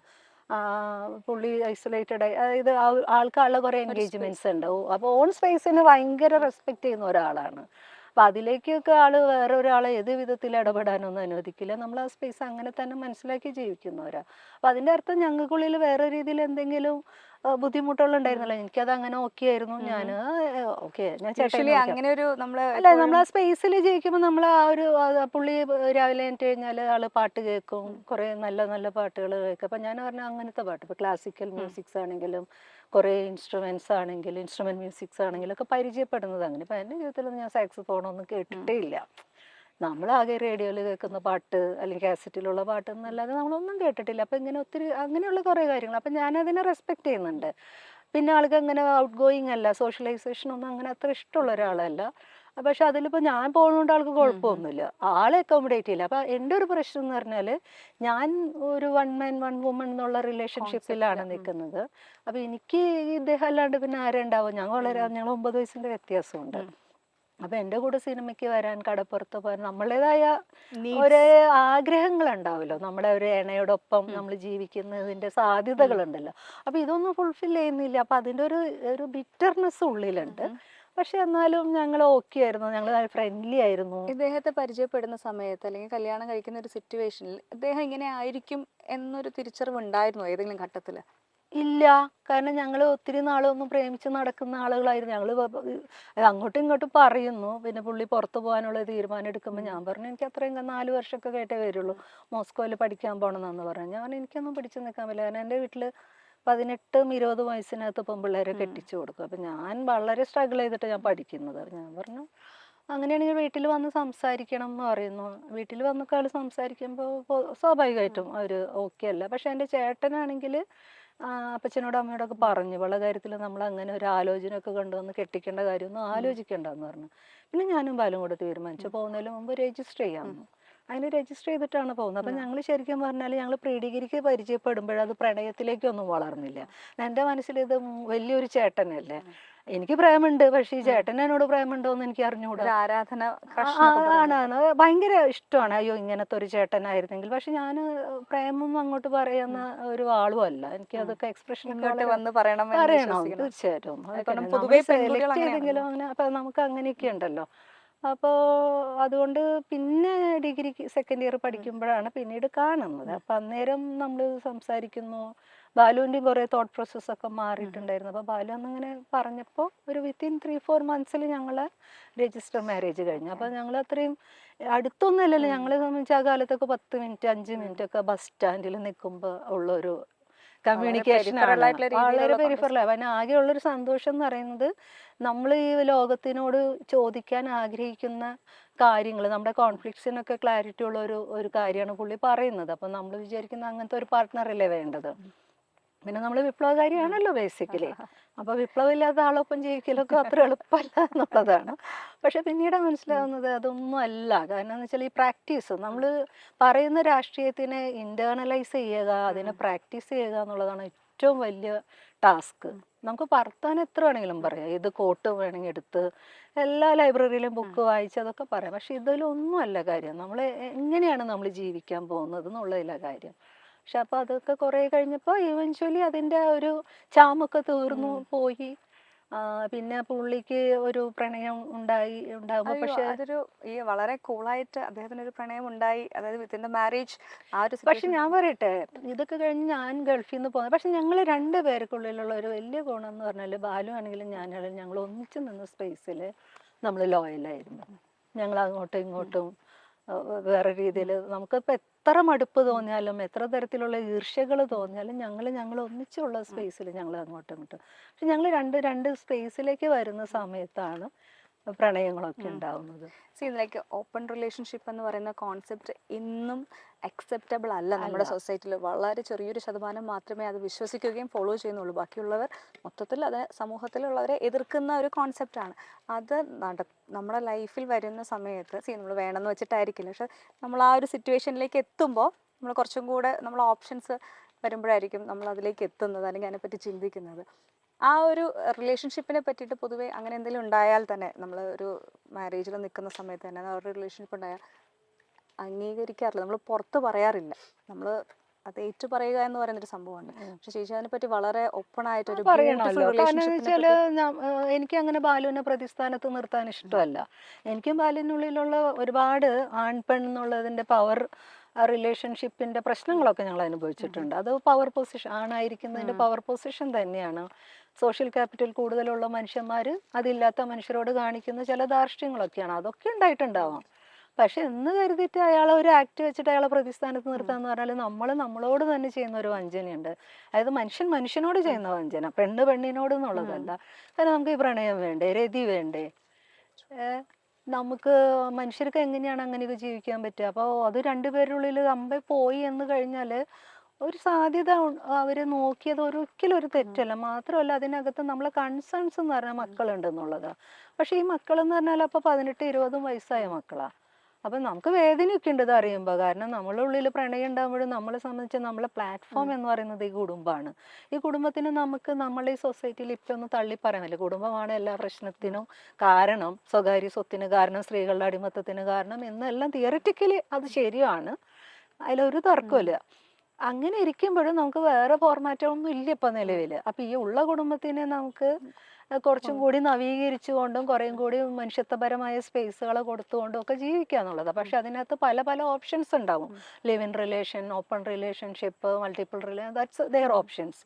പുള്ളി ഐസൊലേറ്റഡ് ആയി, അതായത് ആൾക്ക് ആളുടെ കുറേ എൻഗേജ്മെന്റ്സ് ഉണ്ടാവും. അപ്പോൾ ഓൺ സ്പേസിന് ഭയങ്കര റെസ്പെക്ട് ചെയ്യുന്ന ഒരാളാണ്. അപ്പം അതിലേക്കൊക്കെ വേറെ ഒരാളെ ഏത് വിധത്തിൽ ഇടപെടാനൊന്നും അനുവദിക്കില്ല. നമ്മൾ ആ സ്പേസ് അങ്ങനെ തന്നെ മനസ്സിലാക്കി ജീവിക്കുന്നവരാ. അപ്പം അതിൻ്റെ അർത്ഥം ഞങ്ങൾക്കുള്ളിൽ വേറെ രീതിയിൽ എന്തെങ്കിലും ബുദ്ധിമുട്ടുകളുണ്ടായിരുന്നല്ലോ. എനിക്കത് അങ്ങനെ ഓക്കെ ആയിരുന്നു. ഞാൻ ഓക്കെ, ഞാൻ അങ്ങനെ ഒരു അല്ല, നമ്മൾ ആ സ്പേസിൽ ജീവിക്കുമ്പോൾ നമ്മൾ ആ ഒരു പുള്ളി രാവിലെ എണീറ്റ് കഴിഞ്ഞാൽ ആള് പാട്ട് കേൾക്കും, കുറേ നല്ല നല്ല പാട്ടുകൾ കേൾക്കും. അപ്പം ഞാൻ പറഞ്ഞ അങ്ങനത്തെ പാട്ട്, ഇപ്പോൾ ക്ലാസിക്കൽ മ്യൂസിക്സ് ആണെങ്കിലും കുറേ ഇൻസ്ട്രുമെന്റ് മ്യൂസിക്സ് ആണെങ്കിലും ഒക്കെ പരിചയപ്പെടുന്നത് അങ്ങനെ. ഇപ്പം എൻ്റെ ജീവിതത്തിലൊന്നും ഞാൻ സാക്സോഫോണൊന്നും കേട്ടിട്ടേ ഇല്ല. നമ്മളാകെ റേഡിയോയിൽ കേൾക്കുന്ന പാട്ട് അല്ലെങ്കിൽ കാസറ്റിലുള്ള പാട്ട് എന്നല്ലാതെ നമ്മളൊന്നും കേട്ടിട്ടില്ല. അപ്പം ഇങ്ങനെ ഒത്തിരി അങ്ങനെയുള്ള കുറേ കാര്യങ്ങൾ. അപ്പം ഞാനതിനെ റെസ്പെക്ട് ചെയ്യുന്നുണ്ട്. പിന്നെ ആൾക്ക് അങ്ങനെ ഔട്ട് ഗോയിങ് അല്ല, സോഷ്യലൈസേഷൻ ഒന്നും അങ്ങനെ അത്ര ഇഷ്ടമുള്ള ഒരാളല്ല. പക്ഷെ അതിലിപ്പോൾ ഞാൻ പോകുന്നതുകൊണ്ട് ആൾക്ക് കുഴപ്പമൊന്നുമില്ല, ആളെ അക്കോമഡേറ്റ് ചെയ്യില്ല. അപ്പം എൻ്റെ ഒരു പ്രശ്നം എന്ന് പറഞ്ഞാൽ ഞാൻ ഒരു 1 man 1 woman എന്നുള്ള റിലേഷൻഷിപ്പിലാണ് നിൽക്കുന്നത്. അപ്പം എനിക്ക് ഇദ്ദേഹം അല്ലാണ്ട് പിന്നെ ആരുണ്ടാവും? ഞങ്ങൾ 9 വയസ്സിൻ്റെ വ്യത്യാസമുണ്ട്. അപ്പം എൻ്റെ കൂടെ സിനിമയ്ക്ക് വരാൻ, കടപ്പുറത്ത് പോകാൻ നമ്മളുടേതായ ഒരേ ആഗ്രഹങ്ങളുണ്ടാവുമല്ലോ. നമ്മുടെ ഒരു ഇണയോടൊപ്പം നമ്മൾ ജീവിക്കുന്നതിൻ്റെ സാധ്യതകളുണ്ടല്ലോ. അപ്പം ഇതൊന്നും ഫുൾഫിൽ ചെയ്യുന്നില്ല. അപ്പം അതിൻ്റെ ഒരു ബിറ്റർനെസ് ഉള്ളിലുണ്ട്. പക്ഷെ എന്നാലും ഞങ്ങൾ ഓക്കെ ആയിരുന്നു, ഞങ്ങൾ ഫ്രണ്ട്ലി ആയിരുന്നു. ഇദ്ദേഹത്തെ പരിചയപ്പെടുന്ന സമയത്ത് അല്ലെങ്കിൽ കല്യാണം കഴിക്കുന്ന ഒരു സിറ്റുവേഷനിൽ ഇദ്ദേഹം ഇങ്ങനെ ആയിരിക്കും എന്നൊരു തിരിച്ചറിവ് ഉണ്ടായിരുന്നോ ഏതെങ്കിലും ഘട്ടത്തിൽ? ഇല്ല, കാരണം ഞങ്ങൾ ഒത്തിരി നാളൊന്നും പ്രേമിച്ച് നടക്കുന്ന ആളുകളായിരുന്നു. ഞങ്ങൾ അങ്ങോട്ടും ഇങ്ങോട്ടും പറയുന്നു. പിന്നെ പുള്ളി പുറത്തു പോകാനുള്ള തീരുമാനം എടുക്കുമ്പോൾ ഞാൻ പറഞ്ഞു, എനിക്ക് അത്രയും 4 വർഷമൊക്കെ കേട്ടേ വരുള്ളൂ, മോസ്കോയിൽ പഠിക്കാൻ പോകണമെന്ന് പറഞ്ഞു. ഞാൻ എനിക്കൊന്നും പിടിച്ചു നിൽക്കാൻ പറ്റില്ല. കാരണം എൻ്റെ വീട്ടിൽ 18-20 വയസ്സിനകത്ത് പെൺപിള്ളേരെ കെട്ടിച്ചു കൊടുക്കും. അപ്പം ഞാൻ വളരെ സ്ട്രഗിൾ ചെയ്തിട്ട് ഞാൻ പഠിക്കുന്നത്. ഞാൻ പറഞ്ഞു, അങ്ങനെയാണെങ്കിൽ വീട്ടിൽ വന്ന് സംസാരിക്കണം എന്ന് പറയുന്നു. വീട്ടിൽ വന്നൊക്കെ ആൾ സംസാരിക്കുമ്പോൾ സ്വാഭാവികമായിട്ടും അവർ ഓക്കെ അല്ല. പക്ഷെ എൻ്റെ ചേട്ടനാണെങ്കിൽ അപ്പച്ചനോടും അമ്മയോടൊക്കെ പറഞ്ഞു, ഇവളുടെ കാര്യത്തിൽ നമ്മൾ അങ്ങനെ ഒരു ആലോചനയൊക്കെ കൊണ്ടുവന്ന് കെട്ടിക്കേണ്ട കാര്യമൊന്നും ആലോചിക്കേണ്ടെന്ന് പറഞ്ഞു. പിന്നെ ഞാനും ബാലും കൂടെ തീരുമാനിച്ചു പോകുന്നതിന് മുമ്പ് രജിസ്റ്റർ ചെയ്യാമെന്ന്. അതിന് രജിസ്റ്റർ ചെയ്തിട്ടാണ് പോകുന്നത്. അപ്പം ഞങ്ങൾ ശരിക്കും പറഞ്ഞാൽ ഞങ്ങൾ പ്രീ ഡിഗ്രിക്ക് പരിചയപ്പെടുമ്പോഴത് പ്രണയത്തിലേക്കൊന്നും വളർന്നില്ല. എൻ്റെ മനസ്സിൽ ഇത് വലിയൊരു ചേട്ടനല്ലേ, എനിക്ക് പ്രേമുണ്ട്, പക്ഷേ ഈ ചേട്ടൻ എന്നോട് പ്രേമുണ്ടോ എന്ന് എനിക്ക് അറിഞ്ഞുകൂടാ. ആരാധന ആണ്, ഭയങ്കര ഇഷ്ടമാണ്. അയ്യോ ഇങ്ങനത്തെ ഒരു ചേട്ടനായിരുന്നെങ്കിൽ. പക്ഷെ ഞാൻ പ്രേമം അങ്ങോട്ട് പറയുന്ന ഒരു ആളും അല്ല. എനിക്ക് അതൊക്കെ എക്സ്പ്രഷൻ പറയണം തീർച്ചയായിട്ടും. സെലക്ട് ചെയ്തെങ്കിലും അങ്ങനെ. അപ്പം നമുക്ക് അങ്ങനെയൊക്കെ ഉണ്ടല്ലോ. അപ്പോൾ അതുകൊണ്ട് പിന്നെ ഡിഗ്രി സെക്കൻഡ് ഇയർ പഠിക്കുമ്പോഴാണ് പിന്നീട് കാണുന്നത്. അപ്പം അന്നേരം നമ്മൾ സംസാരിക്കുന്നു. ബാലുവിൻ്റെയും കുറേ തോട്ട് പ്രോസസ്സൊക്കെ മാറിയിട്ടുണ്ടായിരുന്നു. അപ്പോൾ ബാലു അന്നിങ്ങനെ പറഞ്ഞപ്പോൾ ഒരു വിത്തിൻ 3-4 മന്ത്സിൽ ഞങ്ങൾ രജിസ്റ്റർ മാരേജ് കഴിഞ്ഞു. അപ്പോൾ ഞങ്ങൾ അത്രയും അടുത്തൊന്നുമല്ലല്ലോ. ഞങ്ങളെ സംബന്ധിച്ച് ആ കാലത്തൊക്കെ 10 മിനിറ്റ് 5 മിനിറ്റ് ഒക്കെ ബസ് സ്റ്റാൻഡിൽ നിൽക്കുമ്പോൾ ഉള്ളൊരു കമ്മ്യൂണിക്കേഷൻ ആണ്. വളരെ പെരിഫറൽ. അവന് ആകെയുള്ളൊരു സന്തോഷം എന്ന് പറയുന്നത് നമ്മൾ ഈ ലോകത്തിനോട് ചോദിക്കാൻ ആഗ്രഹിക്കുന്ന കാര്യങ്ങൾ, നമ്മുടെ കോൺഫ്ലിക്ട്സിനൊക്കെ ക്ലാരിറ്റി ഉള്ള ഒരു കാര്യമാണ് പുള്ളി പറയുന്നത്. അപ്പം നമ്മൾ വിചാരിക്കുന്ന അങ്ങനത്തെ ഒരു പാർട്ട്ണറല്ലേ വേണ്ടത്. പിന്നെ നമ്മൾ വിപ്ലവകാരിയാണല്ലോ ബേസിക്കലി. അപ്പോൾ വിപ്ലവമില്ലാത്ത ആളൊപ്പം ജീവിക്കലൊക്കെ അത്ര എളുപ്പമല്ല എന്നുള്ളതാണ്. പക്ഷെ പിന്നീട് മനസ്സിലാവുന്നത് അതൊന്നും അല്ല. കാരണം എന്ന് വെച്ചാൽ ഈ പ്രാക്ടീസ്, നമ്മൾ പറയുന്ന രാഷ്ട്രീയത്തിനെ ഇന്റേണലൈസ് ചെയ്യുക, അതിനെ പ്രാക്ടീസ് ചെയ്യുക എന്നുള്ളതാണ് ഏറ്റവും വലിയ ടാസ്ക്. നമുക്ക് വർത്താനം എത്ര വേണമെങ്കിലും പറയാം, ഏത് കോട്ട് വേണമെങ്കിൽ എടുത്ത് എല്ലാ ലൈബ്രറിയിലും ബുക്ക് വായിച്ച് അതൊക്കെ പറയാം. പക്ഷെ ഇതിലൊന്നും അല്ല കാര്യം. നമ്മൾ എങ്ങനെയാണ് നമ്മൾ ജീവിക്കാൻ പോകുന്നത് എന്നുള്ളതില്ല കാര്യം. പക്ഷെ അപ്പോൾ അതൊക്കെ കുറേ കഴിഞ്ഞപ്പോൾ ഇവൻച്വലി അതിൻ്റെ ഒരു ചാമൊക്കെ തീർന്നു പോയി. പിന്നെ പുള്ളിക്ക് ഒരു പ്രണയം ഉണ്ടാകുമ്പോൾ പക്ഷെ അതൊരു ഈ വളരെ കൂളായിട്ട് അദ്ദേഹത്തിന് ഒരു പ്രണയം ഉണ്ടായി, അതായത് വിത്തിൻ ദ മാരേജ് ആ ഒരു പക്ഷെ ഞാൻ പറയട്ടെ, ഇതൊക്കെ കഴിഞ്ഞ് ഞാൻ ഗൾഫിൽ നിന്ന് പോകുന്നത്, പക്ഷെ ഞങ്ങൾ 2 പേർക്കുള്ളിലുള്ള ഒരു വലിയ ഗുണം എന്ന് പറഞ്ഞാൽ ബാലു ആണെങ്കിലും ഞാനാണെങ്കിലും ഞങ്ങൾ ഒന്നിച്ച് നിന്ന സ്പേസിൽ നമ്മൾ ലോയലായിരുന്നു. ഞങ്ങൾ അങ്ങോട്ടും ഇങ്ങോട്ടും വേറെ രീതിയിൽ നമുക്കിപ്പോൾ എത്ര മടുപ്പ് തോന്നിയാലും എത്ര തരത്തിലുള്ള ഈർഷ്യകൾ തോന്നിയാലും ഞങ്ങൾ ഒന്നിച്ചുള്ള സ്പേസിൽ ഞങ്ങൾ അങ്ങോട്ടും ഇങ്ങോട്ടും. പക്ഷെ ഞങ്ങൾ രണ്ട് സ്പേസിലേക്ക് വരുന്ന സമയത്താണ് പ്രണയങ്ങളൊക്കെ ഉണ്ടാവുന്നത്. ലൈക്ക് ഓപ്പൺ റിലേഷൻഷിപ്പ് എന്ന് പറയുന്ന കോൺസെപ്റ്റ് ഇന്നും അക്സെപ്റ്റബിൾ അല്ല നമ്മുടെ സൊസൈറ്റിയിൽ. വളരെ ചെറിയൊരു ശതമാനം മാത്രമേ അത് വിശ്വസിക്കുകയും ഫോളോ ചെയ്യുന്നുള്ളൂ. ബാക്കിയുള്ളവർ മൊത്തത്തിൽ അത് സമൂഹത്തിലുള്ളവരെ എതിർക്കുന്ന ഒരു കോൺസെപ്റ്റാണ്. അത് നമ്മുടെ ലൈഫിൽ വരുന്ന സമയത്ത് നമ്മൾ വേണമെന്ന് വെച്ചിട്ടായിരിക്കില്ല, പക്ഷെ നമ്മൾ ആ ഒരു സിറ്റുവേഷനിലേക്ക് എത്തുമ്പോൾ നമ്മൾ കുറച്ചും കൂടെ നമ്മൾ ഓപ്ഷൻസ് വരുമ്പോഴായിരിക്കും നമ്മൾ അതിലേക്ക് എത്തുന്നത്, അല്ലെങ്കിൽ അതിനെപ്പറ്റി ചിന്തിക്കുന്നത്. ആ ഒരു റിലേഷൻഷിപ്പിനെ പറ്റിയിട്ട് പൊതുവെ അങ്ങനെ എന്തെങ്കിലും ഉണ്ടായാൽ തന്നെ, നമ്മൾ ഒരു മാരേജിൽ നിൽക്കുന്ന സമയത്ത് തന്നെ ആ ഒരു റിലേഷൻഷിപ്പ് ഉണ്ടായാൽ അംഗീകരിക്കാറില്ല, നമ്മൾ പുറത്ത് പറയാറില്ല. നമ്മൾ അത് ഏറ്റു പറയുക എന്ന് പറയുന്നൊരു സംഭവമുണ്ട്. പക്ഷെ ചേച്ചി അതിനെ പറ്റി വളരെ ഓപ്പൺ ആയിട്ടൊരു പറയണമല്ലോ. കാരണം എന്ന് വെച്ചാല് എനിക്ക് അങ്ങനെ ബാലുവിനെ പ്രതിസ്ഥാനത്ത് നിർത്താൻ ഇഷ്ടമല്ല. എനിക്കും ബാലുവിനുള്ളിലുള്ള ഒരുപാട് ആൺപെൺ എന്നുള്ളതിന്റെ പവർ റിലേഷൻഷിപ്പിന്റെ പ്രശ്നങ്ങളൊക്കെ ഞങ്ങൾ അനുഭവിച്ചിട്ടുണ്ട്. അത് പവർ പൊസിഷൻ, ആണായിരിക്കുന്നതിന്റെ പവർ പൊസിഷൻ തന്നെയാണ്. സോഷ്യൽ ക്യാപിറ്റൽ കൂടുതലുള്ള മനുഷ്യന്മാർ അതില്ലാത്ത മനുഷ്യരോട് കാണിക്കുന്ന ചില ധാർഷ്ട്യങ്ങളൊക്കെയാണ്. അതൊക്കെ ഉണ്ടായിട്ടുണ്ടാവാം. പക്ഷെ എന്ന് കരുതിയിട്ട് അയാളെ ഒരു ആക്ട് വെച്ചിട്ട് അയാളെ പ്രതിസ്ഥാനത്ത് നിർത്താന്ന് പറഞ്ഞാൽ നമ്മളോട് തന്നെ ചെയ്യുന്ന ഒരു വഞ്ചനയുണ്ട്. അതായത് മനുഷ്യനോട് ചെയ്യുന്ന വഞ്ചന, പെണ്ണിനോട് എന്നുള്ളതല്ല. കാരണം നമുക്ക് ഈ പ്രണയം വേണ്ടേ, രതി വേണ്ടേ, നമുക്ക് മനുഷ്യർക്ക് എങ്ങനെയാണ് അങ്ങനെയൊക്കെ ജീവിക്കാൻ പറ്റുക? അപ്പോൾ അത് 2 പേരുള്ളിൽ അമ്പെ പോയി എന്ന് കഴിഞ്ഞാൽ ഒരു സാധ്യത അവർ നോക്കിയത് ഒരിക്കലും ഒരു തെറ്റല്ല. മാത്രമല്ല അതിനകത്ത് നമ്മളെ കൺസേൺസ് എന്ന് പറഞ്ഞാൽ മക്കളുണ്ടെന്നുള്ളതാണ്. പക്ഷെ ഈ മക്കളെന്ന് പറഞ്ഞാൽ അപ്പോൾ 18-20 വയസ്സായ മക്കളാണ്. അപ്പം നമുക്ക് വേദനയൊക്കെ ഉണ്ട് ഇത് അറിയുമ്പോൾ. കാരണം നമ്മളുടെ ഉള്ളിൽ പ്രണയം ഉണ്ടാകുമ്പോഴും നമ്മളെ സംബന്ധിച്ച് നമ്മളെ പ്ലാറ്റ്ഫോം എന്ന് പറയുന്നത് ഈ കുടുംബമാണ്. ഈ കുടുംബത്തിന് നമുക്ക് നമ്മളെ ഈ സൊസൈറ്റിയിൽ ഇപ്പം ഒന്ന് തള്ളി പറയാൻ പറ്റില്ല. കുടുംബമാണ് എല്ലാ പ്രശ്നത്തിനും കാരണം, സ്വകാര്യ സ്വത്തിന് കാരണം, സ്ത്രീകളുടെ അടിമത്തത്തിന് കാരണം എന്നെല്ലാം തിയറിറ്റിക്കലി അത് ശരിയാണ്, അതിലൊരു തർക്കമില്ല. അങ്ങനെ ഇരിക്കുമ്പോഴും നമുക്ക് വേറെ ഫോർമാറ്റൊന്നും ഇല്ല ഇപ്പം നിലവിൽ. അപ്പം ഈ ഉള്ള കുടുംബത്തിനെ നമുക്ക് കുറച്ചും കൂടി നവീകരിച്ചുകൊണ്ടും കുറേയും കൂടി മനുഷ്യത്വപരമായ സ്പേസുകൾ കൊടുത്തുകൊണ്ടും ഒക്കെ ജീവിക്കുക എന്നുള്ളത്. പക്ഷെ അതിനകത്ത് പല ഓപ്ഷൻസ് ഉണ്ടാവും. Live in relation, open relationship, multiple relation, that's their options.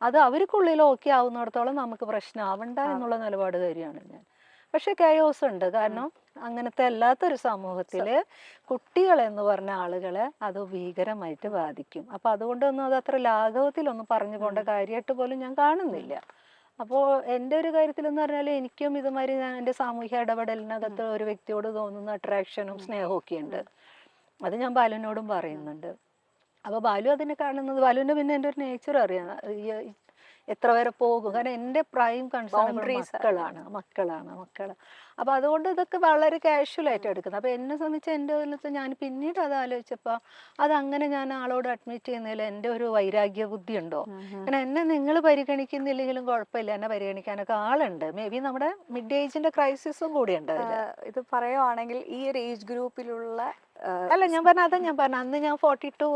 അത് അവർക്കുള്ളിൽ ഓക്കെ ആവുന്നിടത്തോളം നമുക്ക് പ്രശ്നമാവണ്ട എന്നുള്ള നിലപാട് കാര്യമാണ് ഞാൻ. പക്ഷെ കയോസ് ഉണ്ട്. കാരണം അങ്ങനത്തെ അല്ലാത്തൊരു സമൂഹത്തിൽ കുട്ടികൾ എന്ന് പറഞ്ഞ ആളുകളെ അത് ഭീകരമായിട്ട് ബാധിക്കും. അപ്പം അതുകൊണ്ടൊന്നും അത് അത്ര ലാഘവത്തിലൊന്നും പറഞ്ഞു പോകേണ്ട കാര്യമായിട്ട് പോലും ഞാൻ കാണുന്നില്ല. അപ്പോൾ എൻ്റെ ഒരു കാര്യത്തിലെന്ന് പറഞ്ഞാൽ എനിക്കും ഇതുമാതിരി ഞാൻ എൻ്റെ സാമൂഹ്യ ഇടപെടലിനകത്ത് ഒരു വ്യക്തിയോട് തോന്നുന്ന അട്രാക്ഷനും സ്നേഹവും ഒക്കെ ഉണ്ട്. അത് ഞാൻ ബാലുവിനോടും പറയുന്നുണ്ട്. അപ്പോൾ ബാലു അതിനെ കാണുന്നത്, ബാലുവിൻ്റെ പിന്നെ എൻ്റെ ഒരു നേച്ചർ അറിയാം, എത്ര വരെ പോകും. കാരണം എൻ്റെ പ്രൈം കൺസേൺ മക്കളാണ്. അപ്പൊ അതുകൊണ്ട് ഇതൊക്കെ വളരെ കാഷ്വൽ ആയിട്ട് എടുക്കുന്നത്. അപ്പൊ എന്നെ സംബന്ധിച്ച് എൻ്റെ ഇതിലത്ത് ഞാൻ പിന്നീട് അത് ആലോചിച്ചപ്പോൾ അതങ്ങനെ ഞാൻ ആളോട് അഡ്മിറ്റ് ചെയ്യുന്നതിൽ എൻ്റെ ഒരു വൈരാഗ്യ ബുദ്ധി ഉണ്ടോ? കാരണം എന്നെ നിങ്ങൾ പരിഗണിക്കുന്നില്ലെങ്കിലും കുഴപ്പമില്ല, എന്നെ പരിഗണിക്കാനൊക്കെ ആളുണ്ട്. മേ ബി നമ്മുടെ മിഡ് ഏജിന്റെ ക്രൈസിസും കൂടി ഉണ്ട് അതില്. ഇത് പറയുവാണെങ്കിൽ ഈ ഒരു ഏജ് ഗ്രൂപ്പിലുള്ള അല്ല ഞാൻ പറഞ്ഞ അന്ന് ഞാൻ 42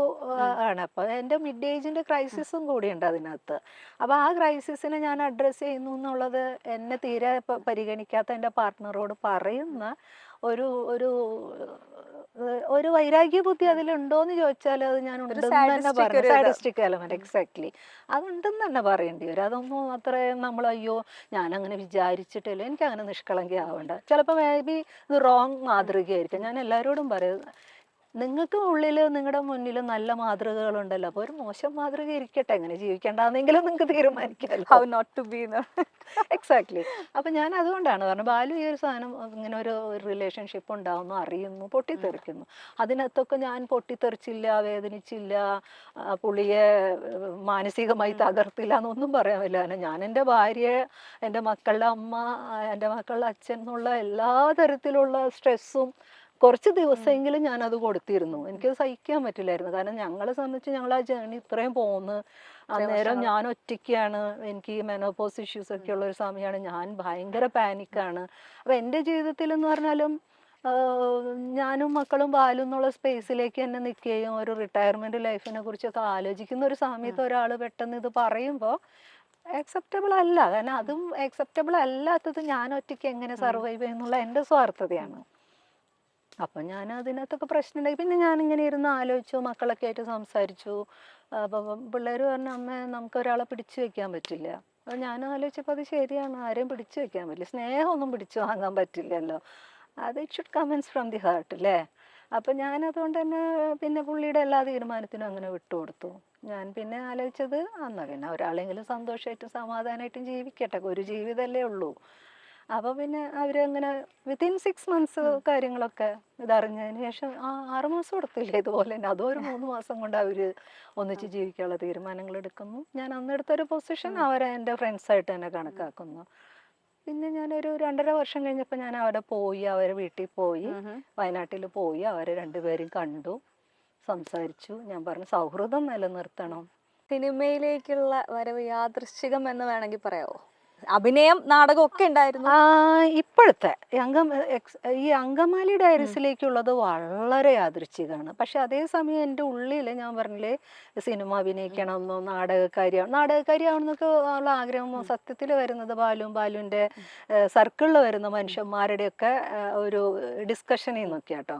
ആണ്. അപ്പൊ എൻ്റെ മിഡ് ഏജിന്റെ ക്രൈസിസും കൂടി ഉണ്ട് അതിനകത്ത്. അപ്പൊ ആ ക്രൈസിസിനെ ഞാൻ അഡ്രസ്സ് ചെയ്യുന്നു എന്നുള്ളത് എന്നെ തീരെ പരിഗണിക്കാത്ത എൻ്റെ പാർട്ട്ണറോട് പറയുന്ന ഒരു ഒരു ഒരു വൈരാഗ്യ ബുദ്ധി അതിലുണ്ടോന്ന് ചോദിച്ചാൽ അത് ഞാൻ ഉണ്ടെന്ന് തന്നെ sadistic പറഞ്ഞു. ഒരു ഇത്. സാഡിസ്റ്റിക് എലമെന്റ് എക്സാക്ട്ലി അതുണ്ടെന്ന് തന്നെ പറയേണ്ടി വരും. അതൊന്നും അത്രയും നമ്മൾ അയ്യോ ഞാനങ്ങനെ വിചാരിച്ചിട്ടില്ല, എനിക്ക് അങ്ങനെ നിഷ്കളങ്കയാവണ്ട. ചിലപ്പോൾ മേ ബി ഇത് റോങ് മാതൃകയായിരിക്കും. ഞാൻ എല്ലാവരോടും പറയും നിങ്ങൾക്ക് ഉള്ളിൽ നിങ്ങളുടെ മുന്നിൽ നല്ല മാതൃകകളുണ്ടല്ലോ, അപ്പോൾ ഒരു മോശം മാതൃക ഇരിക്കട്ടെ, എങ്ങനെ ജീവിക്കേണ്ടെന്നെങ്കിലും നിങ്ങൾക്ക് തീരുമാനിക്കാമല്ലോ. How not to be exactly. അപ്പം ഞാൻ അതുകൊണ്ടാണ് പറഞ്ഞത് ബാലു ഈ ഒരു സാധനം ഇങ്ങനെ ഒരു റിലേഷൻഷിപ്പ് ഉണ്ടാവുന്നു, അറിയുന്നു, പൊട്ടിത്തെറിക്കുന്നു. അതിനകത്തൊക്കെ ഞാൻ പൊട്ടിത്തെറിച്ചില്ല, വേദനിച്ചില്ല, പുള്ളിയെ മാനസികമായി തകർത്തില്ല എന്നൊന്നും പറയാൻ പറ്റില്ല. കാരണം ഞാൻ എൻ്റെ ഭാര്യയെ, എൻ്റെ മക്കളുടെ അമ്മ, എൻ്റെ മക്കളുടെ അച്ഛൻ എന്നുള്ള എല്ലാ തരത്തിലുള്ള സ്ട്രെസ്സും കുറച്ച് ദിവസമെങ്കിലും ഞാനത് കൊടുത്തിരുന്നു. എനിക്കത് സഹിക്കാൻ പറ്റില്ലായിരുന്നു. കാരണം ഞങ്ങളെ സംബന്ധിച്ച് ഞങ്ങൾ ആ ജേണി ഇത്രയും പോകുന്നു. അന്നേരം ഞാൻ ഒറ്റയ്ക്കാണ്, എനിക്ക് ഈ മെനോപോസ് ഇഷ്യൂസ് ഒക്കെ ഉള്ള ഒരു സമയമാണ്, ഞാൻ ഭയങ്കര പാനിക്കാണ്. അപ്പം എൻ്റെ ജീവിതത്തിൽ എന്ന് പറഞ്ഞാലും ഞാനും മക്കളും ബാലും എന്നുള്ള സ്പേസിലേക്ക് തന്നെ നിൽക്കുകയും ഒരു റിട്ടയർമെൻറ്റ് ലൈഫിനെ കുറിച്ചൊക്കെ ആലോചിക്കുന്ന ഒരു സമയത്ത് ഒരാൾ പെട്ടെന്ന് ഇത് പറയുമ്പോൾ ആക്സെപ്റ്റബിൾ അല്ല. കാരണം അതും ആക്സെപ്റ്റബിൾ അല്ലാത്തത് ഞാൻ ഒറ്റയ്ക്ക് എങ്ങനെ സർവൈവ് ചെയ്യുന്നുള്ള എൻ്റെ സ്വാർത്ഥതയാണ്. അപ്പം ഞാൻ അതിനകത്തൊക്കെ പ്രശ്നമുണ്ടായി. പിന്നെ ഞാനിങ്ങനെ ഇരുന്ന് ആലോചിച്ചു, മക്കളൊക്കെ ആയിട്ട് സംസാരിച്ചു. അപ്പം പിള്ളേർ പറഞ്ഞു അമ്മ നമുക്കൊരാളെ പിടിച്ചു വെക്കാൻ പറ്റില്ല. അപ്പം ഞാൻ ആലോചിച്ചപ്പോൾ അത് ശരിയാണ്, ആരെയും പിടിച്ചു വെക്കാൻ പറ്റില്ല, സ്നേഹമൊന്നും പിടിച്ചു വാങ്ങാൻ പറ്റില്ലല്ലോ. അത് it should comments from the heart അല്ലേ. അപ്പം ഞാൻ അതുകൊണ്ട് തന്നെ പിന്നെ പുള്ളിയുടെ എല്ലാ തീരുമാനത്തിനും അങ്ങനെ വിട്ടുകൊടുത്തു. ഞാൻ പിന്നെ ആലോചിച്ചത് അന്ന് പിന്നെ ഒരാളെങ്കിലും സന്തോഷമായിട്ടും സമാധാനമായിട്ടും ജീവിക്കട്ടെ, ഒരു ജീവിതമല്ലേ ഉള്ളൂ. അപ്പോൾ പിന്നെ അവരങ്ങനെ വിത്തിൻ 6 months കാര്യങ്ങളൊക്കെ ഇതറിഞ്ഞതിന് ശേഷം 6 മാസം എടുത്തില്ല ഇതുപോലെ തന്നെ. അതും ഒരു 3 മാസം കൊണ്ട് അവർ ഒന്നിച്ച് ജീവിക്കാനുള്ള തീരുമാനങ്ങൾ എടുക്കുന്നു. ഞാൻ അന്നെടുത്തൊരു പൊസിഷൻ അവരെ എൻ്റെ ഫ്രണ്ട്സായിട്ട് തന്നെ കണക്കാക്കുന്നു. പിന്നെ ഞാനൊരു 2.5 വർഷം കഴിഞ്ഞപ്പോൾ ഞാൻ അവിടെ പോയി, അവരെ വീട്ടിൽ പോയി, വയനാട്ടിൽ പോയി, അവരെ രണ്ടുപേരും കണ്ടു, സംസാരിച്ചു. ഞാൻ പറഞ്ഞു സൗഹൃദം നിലനിർത്തണം. സിനിമയിലേക്കുള്ള വരവ് യാദൃശ്ചികം എന്ന് വേണമെങ്കിൽ പറയാവോ? അഭിനയം, നാടകം ഒക്കെ ഉണ്ടായിരുന്നു. ഇപ്പോഴത്തെ ഈ അങ്കമാലി ഡയറീസിലേക്കുള്ളത് വളരെ യാദൃച്ഛികമാണ്. പക്ഷെ അതേസമയം എൻ്റെ ഉള്ളിൽ ഞാൻ പറഞ്ഞില്ലേ സിനിമ അഭിനയിക്കണമെന്നോ നാടകക്കാരിയാവണമെന്നൊക്കെ ഉള്ള ആഗ്രഹം സത്യത്തിൽ വരുന്നത് ബാലുവിൻ്റെ സർക്കിളിൽ വരുന്ന മനുഷ്യന്മാരുടെയൊക്കെ ഒരു ഡിസ്കഷനിൽ നിന്നൊക്കെ കേട്ടോ.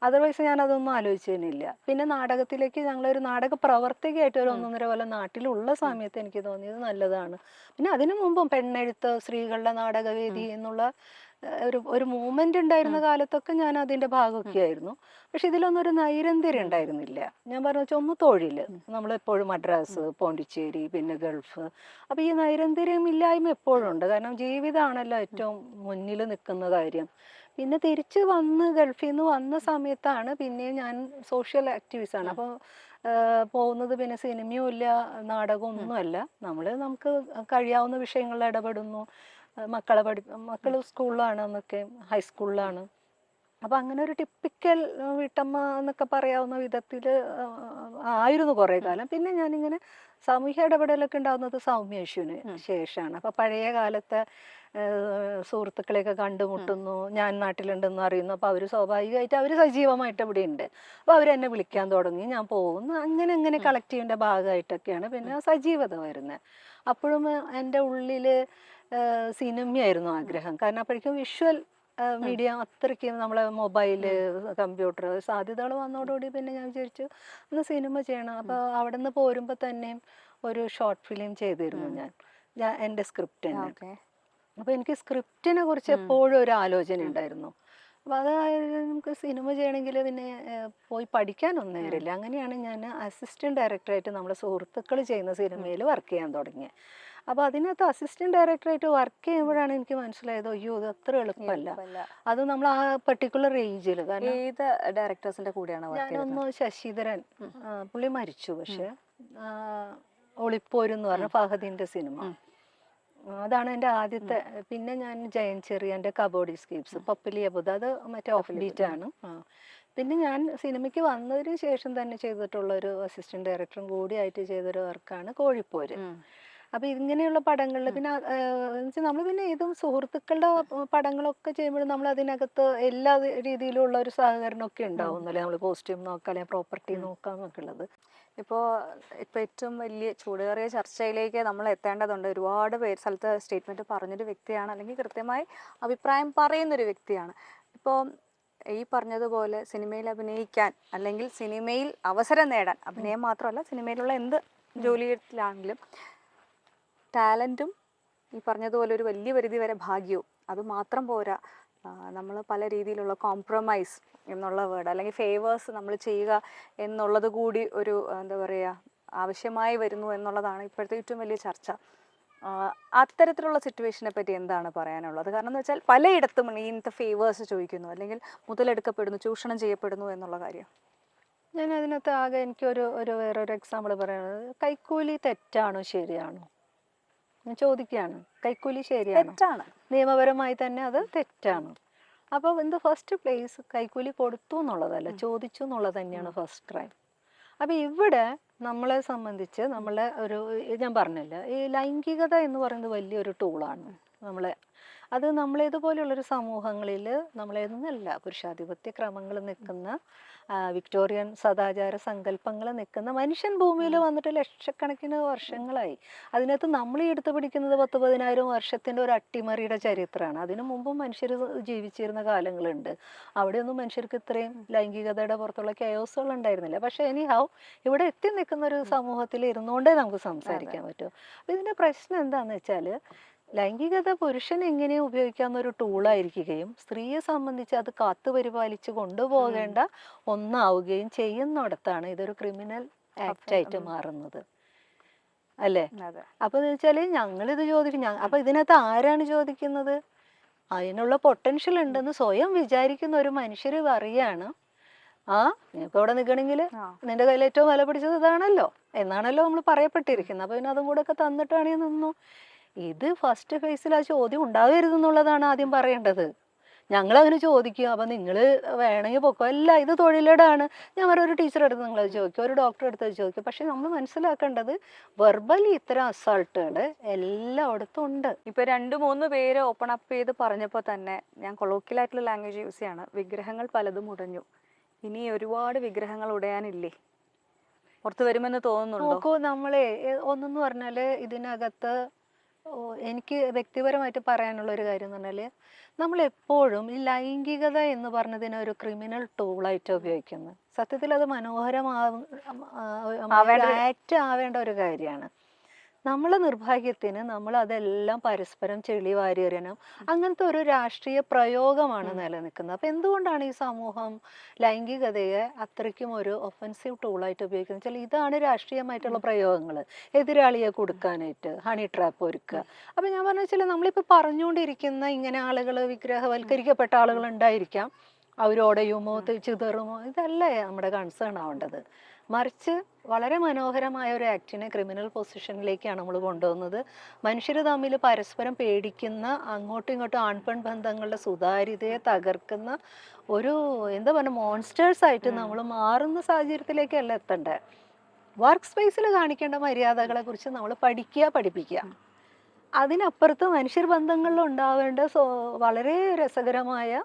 അതർവൈസ് ഞാനതൊന്നും ആലോചിച്ചതിനില്ല. പിന്നെ നാടകത്തിലേക്ക് ഞങ്ങളൊരു നാടക പ്രവർത്തകയായിട്ട് ഒരു 1.5 കൊല്ലം നാട്ടിലുള്ള സമയത്ത് എനിക്ക് തോന്നിയത് നല്ലതാണ്. പിന്നെ അതിനു മുമ്പും പെണ്ണെഴുത്ത്, സ്ത്രീകളുടെ നാടകവേദി എന്നുള്ള ഒരു മൂവ്മെന്റ് ഉണ്ടായിരുന്ന കാലത്തൊക്കെ ഞാൻ അതിന്റെ ഭാഗമൊക്കെ ആയിരുന്നു. പക്ഷെ ഇതിലൊന്നും ഒരു നൈരന്തര്യം ഉണ്ടായിരുന്നില്ല. ഞാൻ പറഞ്ഞു വെച്ചാൽ ഒന്ന് തൊഴിൽ, നമ്മളെപ്പോഴും മദ്രാസ്, പോണ്ടിച്ചേരി, പിന്നെ ഗൾഫ്. അപ്പം ഈ നൈരന്തര്യം ഇല്ലായ്മ എപ്പോഴും ഉണ്ട്. കാരണം ജീവിതമാണല്ലോ ഏറ്റവും മുന്നിൽ നിൽക്കുന്ന കാര്യം. പിന്നെ തിരിച്ച് വന്ന് ഗൾഫിൽ നിന്ന് വന്ന സമയത്താണ് പിന്നെ ഞാൻ സോഷ്യൽ ആക്ടിവിസ്റ്റാണ്. അപ്പോൾ പോകുന്നത് പിന്നെ സിനിമയും ഇല്ല, നാടകവും ഒന്നുമല്ല. നമുക്ക് കഴിയാവുന്ന വിഷയങ്ങളിൽ ഇടപെടുന്നു. മക്കൾ സ്കൂളിലാണ്, എന്നൊക്കെ ഹൈസ്കൂളിലാണ്. അപ്പം അങ്ങനെ ഒരു ടിപ്പിക്കൽ വീട്ടമ്മ എന്നൊക്കെ പറയാവുന്ന വിധത്തിൽ ആയിരുന്നു കുറേ കാലം. പിന്നെ ഞാനിങ്ങനെ സാമൂഹ്യ ഇടപെടലൊക്കെ ഉണ്ടാകുന്നത് സൗമ്യ ഇഷ്യൂവിന് ശേഷമാണ്. അപ്പം പഴയ കാലത്തെ സുഹൃത്തുക്കളെയൊക്കെ കണ്ടുമുട്ടുന്നു, ഞാൻ നാട്ടിലുണ്ടെന്ന് അറിയുന്നു. അപ്പോൾ അവർ സ്വാഭാവികമായിട്ട് അവർ സജീവമായിട്ട് ഇവിടെ ഉണ്ട്. അപ്പോൾ അവരെന്നെ വിളിക്കാൻ തുടങ്ങി, ഞാൻ പോകുന്നു. അങ്ങനെ കളക്റ്റീവിൻ്റെ ഭാഗമായിട്ടൊക്കെയാണ് പിന്നെ സജീവത വരുന്നത്. അപ്പോഴും എൻ്റെ ഉള്ളിൽ സിനിമയായിരുന്നു ആഗ്രഹം. കാരണം അപ്പോഴേക്കും വിഷ്വൽ മീഡിയ അത്രയ്ക്ക് നമ്മളെ മൊബൈല്, കമ്പ്യൂട്ടർ സാധ്യതകൾ വന്നതോടുകൂടി പിന്നെ ഞാൻ വിചാരിച്ചു ഒന്ന് സിനിമ ചെയ്യണം. അപ്പോൾ അവിടെ നിന്ന് പോരുമ്പോൾ തന്നെയും ഒരു ഷോർട്ട് ഫിലിം ചെയ്തിരുന്നു ഞാൻ എൻ്റെ സ്ക്രിപ്റ്റ് തന്നെ. അപ്പോൾ എനിക്ക് സ്ക്രിപ്റ്റിനെ കുറിച്ച് എപ്പോഴും ഒരു ആലോചന ഉണ്ടായിരുന്നു. അപ്പോൾ അതായത് നമുക്ക് സിനിമ ചെയ്യണമെങ്കിൽ പിന്നെ പോയി പഠിക്കാനൊന്നും നേരില്ല. അങ്ങനെയാണ് ഞാൻ അസിസ്റ്റൻറ്റ് ഡയറക്ടറായിട്ട് നമ്മുടെ സുഹൃത്തുക്കൾ ചെയ്യുന്ന സിനിമയിൽ വർക്ക് ചെയ്യാൻ തുടങ്ങിയത്. അപ്പോൾ അതിനകത്ത് അസിസ്റ്റൻറ്റ് ഡയറക്ടറായിട്ട് വർക്ക് ചെയ്യുമ്പോഴാണ് എനിക്ക് മനസ്സിലായത് അയ്യോ ഇത് അത്ര എളുപ്പമല്ല. അത് നമ്മൾ ആ പെർട്ടിക്കുലർ ഏജിൽ. കാരണം ഏത് ഡയറക്ടേഴ്സിന്റെ കൂടെയാണ് ഞാനൊന്ന് ശശിധരൻ, പുള്ളി മരിച്ചു. പക്ഷെ ഒളിപ്പോരെന്ന് പറഞ്ഞ ഫഹദിൻ്റെ സിനിമ, അതാണ് എൻ്റെ ആദ്യത്തെ. പിന്നെ ഞാൻ ജയൻ ചെറിയൻ്റെ കബോഡി സ്കീപ്സ്, പപ്പലി അബുദ, അത് മറ്റേ ഓഫ് ബീറ്റ് ആണ്. പിന്നെ ഞാൻ സിനിമയ്ക്ക് വന്നതിന് ശേഷം തന്നെ ചെയ്തിട്ടുള്ള ഒരു അസിസ്റ്റന്റ് ഡയറക്ടറും കൂടി ആയിട്ട് ചെയ്തൊരു വർക്കാണ് കോഴിപ്പോര്. അപ്പൊ ഇങ്ങനെയുള്ള പടങ്ങളിൽ പിന്നെ നമ്മൾ പിന്നെ ഏതും സുഹൃത്തുക്കളുടെ പടങ്ങളൊക്കെ ചെയ്യുമ്പോഴും നമ്മൾ അതിനകത്ത് എല്ലാ രീതിയിലുള്ള ഒരു സഹകരണമൊക്കെ ഉണ്ടാവുന്നല്ലേ. നമ്മൾ കോസ്റ്റ്യൂം നോക്കാം, അല്ലെങ്കിൽ പ്രോപ്പർട്ടി നോക്കാം എന്നൊക്കെ ഉള്ളത്. ഇപ്പോൾ ഏറ്റവും വലിയ ചൂടേറിയ ചർച്ചയിലേക്ക് നമ്മൾ എത്തേണ്ടതുണ്ട്. ഒരുപാട് പേര് സ്ഥലത്ത് സ്റ്റേറ്റ്മെൻറ്റ് പറഞ്ഞൊരു വ്യക്തിയാണ്, അല്ലെങ്കിൽ കൃത്യമായി അഭിപ്രായം പറയുന്നൊരു വ്യക്തിയാണ്. ഇപ്പോൾ ഈ പറഞ്ഞതുപോലെ സിനിമയിൽ അഭിനയിക്കാൻ അല്ലെങ്കിൽ സിനിമയിൽ അവസരം നേടാൻ, അഭിനയം മാത്രമല്ല സിനിമയിലുള്ള എന്ത് ജോലിയിലാണെങ്കിലും ടാലൻറ്റും ഈ പറഞ്ഞതുപോലെ ഒരു വലിയ പരിധി വരെ ഭാഗ്യവും അത് മാത്രം പോരാ. നമ്മൾ പല രീതിയിലുള്ള കോംപ്രമൈസ് എന്നുള്ള വേർഡ് അല്ലെങ്കിൽ ഫേവേഴ്സ് നമ്മൾ ചെയ്യുക എന്നുള്ളത് കൂടി ഒരു എന്താ പറയുക ആവശ്യമായി വരുന്നു എന്നുള്ളതാണ് ഇപ്പോഴത്തെ ഏറ്റവും വലിയ ചർച്ച. അത്തരത്തിലുള്ള സിറ്റുവേഷനെ പറ്റി എന്താണ് പറയാനുള്ളത്? കാരണം എന്ന് വെച്ചാൽ പലയിടത്തും ഇങ്ങനത്തെ ഫേവേഴ്സ് ചോദിക്കുന്നു അല്ലെങ്കിൽ മുതലെടുക്കപ്പെടുന്നു, ചൂഷണം ചെയ്യപ്പെടുന്നു എന്നുള്ള കാര്യം. ഞാൻ അതിനകത്ത് ആകെ എനിക്കൊരു വേറൊരു എക്സാമ്പിൾ പറയുന്നത്, കൈക്കൂലി തെറ്റാണോ ശരിയാണോ ഞാൻ ചോദിക്കുകയാണ്. കൈക്കൂലി ശരിയാണോ? തെറ്റാണ്, നിയമപരമായി തന്നെ അത് തെറ്റാണ്. അപ്പോൾ ഇൻ ദ ഫസ്റ്റ് പ്ലേസ് കൈക്കൂലി കൊടുത്തു എന്നുള്ളതല്ല, ചോദിച്ചു എന്നുള്ളത് തന്നെയാണ് ഫസ്റ്റ് ക്രൈം. അപ്പം ഇവിടെ നമ്മളെ സംബന്ധിച്ച് നമ്മളെ ഞാൻ പറഞ്ഞില്ല, ഈ ലൈംഗികത എന്ന് പറയുന്നത് വലിയൊരു ടൂളാണ് നമ്മളെ. അത് നമ്മളേതുപോലെയുള്ളൊരു സമൂഹങ്ങളിൽ നമ്മളേതെന്നല്ല, പുരുഷാധിപത്യ ക്രമങ്ങൾ നിൽക്കുന്ന വിക്ടോറിയൻ സദാചാര സങ്കല്പങ്ങൾ നിൽക്കുന്ന മനുഷ്യൻ ഭൂമിയിൽ വന്നിട്ട് ലക്ഷക്കണക്കിന് വർഷങ്ങളായി. അതിനകത്ത് നമ്മൾ ഈ എടുത്തു പിടിക്കുന്നത് 10,000-10,000 വർഷത്തിൻ്റെ ഒരു അട്ടിമറിയുടെ ചരിത്രമാണ്. അതിനു മുമ്പും മനുഷ്യർ ജീവിച്ചിരുന്ന കാലങ്ങളുണ്ട്. അവിടെയൊന്നും മനുഷ്യർക്ക് ഇത്രയും ലൈംഗികതയുടെ പുറത്തുള്ള കെയോസുകൾ ഉണ്ടായിരുന്നില്ല. പക്ഷേ എനിഹൗ ഇവിടെ എത്തി നിൽക്കുന്ന ഒരു സമൂഹത്തിൽ ഇരുന്നുകൊണ്ടേ നമുക്ക് സംസാരിക്കാൻ പറ്റും. അപ്പം ഇതിൻ്റെ പ്രശ്നം എന്താണെന്ന് വെച്ചാൽ, ലൈംഗികത പുരുഷൻ എങ്ങനെയും ഉപയോഗിക്കാവുന്ന ഒരു ടൂളായിരിക്കുകയും സ്ത്രീയെ സംബന്ധിച്ച് അത് കാത്തുപരിപാലിച്ച് കൊണ്ടുപോകേണ്ട ഒന്നാവുകയും ചെയ്യുന്നിടത്താണ് ഇതൊരു ക്രിമിനൽ ആക്ട് ആയിട്ട് മാറുന്നത്, അല്ലേ? അപ്പൊ എന്ന് വെച്ചാല് ഞങ്ങളിത് ചോദിക്കും. അപ്പൊ ഇതിനകത്ത് ആരാണ് ചോദിക്കുന്നത്? അതിനുള്ള പൊട്ടൻഷ്യൽ ഉണ്ടെന്ന് സ്വയം വിചാരിക്കുന്ന ഒരു മനുഷ്യര് പറയാണ്, നിനക്ക് അവിടെ നിൽക്കണമെങ്കിൽ നിന്റെ കയ്യിൽ ഏറ്റവും വില പിടിച്ചത് ഇതാണല്ലോ എന്നാണല്ലോ നമ്മൾ പറയപ്പെട്ടിരിക്കുന്നത്. അപ്പൊ പിന്നെ അതും കൂടെ ഒക്കെ തന്നിട്ടാണ് നിന്നു. ഇത് ഫസ്റ്റ് ഫേസിൽ ആ ചോദ്യം ഉണ്ടാവരുതെന്നുള്ളതാണ് ആദ്യം പറയേണ്ടത്. ഞങ്ങളങ്ങനെ ചോദിക്കും, അപ്പം നിങ്ങൾ വേണമെങ്കിൽ പൊക്കോ, അല്ല ഇത് തൊഴിലേടാണ്. ഞാൻ ഒരു ടീച്ചർ എടുത്ത് നിങ്ങളത് ചോദിക്കും, ഒരു ഡോക്ടർ എടുത്ത് ചോദിക്കും. പക്ഷെ നമ്മൾ മനസ്സിലാക്കേണ്ടത് വെർബലി ഇത്തരം അസാൾട്ടുകൾ എല്ലായിടത്തും ഉണ്ട്. ഇപ്പൊ 2-3 പേര് ഓപ്പൺ അപ്പ് ചെയ്ത് പറഞ്ഞപ്പോൾ തന്നെ ഞാൻ കൊളോക്കിയലായിട്ടുള്ള ലാംഗ്വേജ് യൂസ് ചെയ്യാണ്. വിഗ്രഹങ്ങൾ പലതും ഉടഞ്ഞു, ഇനി ഒരുപാട് വിഗ്രഹങ്ങൾ ഉടയാനില്ലേ, പുറത്തു വരുമെന്ന് തോന്നുന്നുണ്ടോ? നോക്കൂ, നമ്മളെ ഒന്നെന്ന് പറഞ്ഞാല് ഇതിനകത്ത് എനിക്ക് വ്യക്തിപരമായിട്ട് പറയാനുള്ള ഒരു കാര്യം എന്ന് പറഞ്ഞാൽ, നമ്മളെപ്പോഴും ഈ ലൈംഗികത എന്ന് പറഞ്ഞതിനെ ഒരു ക്രിമിനൽ ടൂളായിട്ട് ഉപയോഗിക്കുന്നത്. സത്യത്തിൽ അത് ആക്ട് ആവേണ്ട ഒരു കാര്യമാണ്. നമ്മളെ നിർഭാഗ്യത്തിന് നമ്മൾ അതെല്ലാം പരസ്പരം ചെളി വാരിയെറിയണം, അങ്ങനത്തെ ഒരു രാഷ്ട്രീയ പ്രയോഗമാണ് നിലനിൽക്കുന്നത്. അപ്പം എന്തുകൊണ്ടാണ് ഈ സമൂഹം ലൈംഗികതയെ അത്രയ്ക്കും ഒരു ഒഫൻസീവ് ടൂളായിട്ട് ഉപയോഗിക്കുന്നത് വെച്ചാൽ, ഇതാണ് രാഷ്ട്രീയമായിട്ടുള്ള പ്രയോഗങ്ങൾ. എതിരാളിയെ കൊടുക്കാനായിട്ട് ഹണി ട്രാപ്പ് ഒരുക്കുക. അപ്പം ഞാൻ പറഞ്ഞു വെച്ചാൽ, നമ്മളിപ്പോൾ പറഞ്ഞുകൊണ്ടിരിക്കുന്ന ഇങ്ങനെ ആളുകൾ വിഗ്രഹവൽക്കരിക്കപ്പെട്ട ആളുകൾ ഉണ്ടായിരിക്കാം, അവരോടയുമോ ചിതറുമോ, ഇതല്ലേ നമ്മുടെ കൺസേൺ ആവേണ്ടത്. മറിച്ച് വളരെ മനോഹരമായ ഒരു ആക്ടിനെ ക്രിമിനൽ പൊസിഷനിലേക്കാണ് നമ്മൾ കൊണ്ടുവന്നത്. മനുഷ്യർ തമ്മിൽ പരസ്പരം പേടിക്കുന്ന, അങ്ങോട്ടും ഇങ്ങോട്ടും ആൺപെൺ ബന്ധങ്ങളുടെ സുതാര്യതയെ തകർക്കുന്ന ഒരു എന്താ പറയുക മോൺസ്റ്റേഴ്സ് ആയിട്ട് നമ്മൾ മാറുന്ന സാഹചര്യത്തിലേക്കല്ല എത്തണ്ടേ. വർക്ക് സ്പേസിൽ കാണിക്കേണ്ട മര്യാദകളെ കുറിച്ച് നമ്മൾ പഠിപ്പിക്കുക. അതിനപ്പുറത്ത് മനുഷ്യർ ബന്ധങ്ങളിൽ ഉണ്ടാവേണ്ട വളരെ രസകരമായ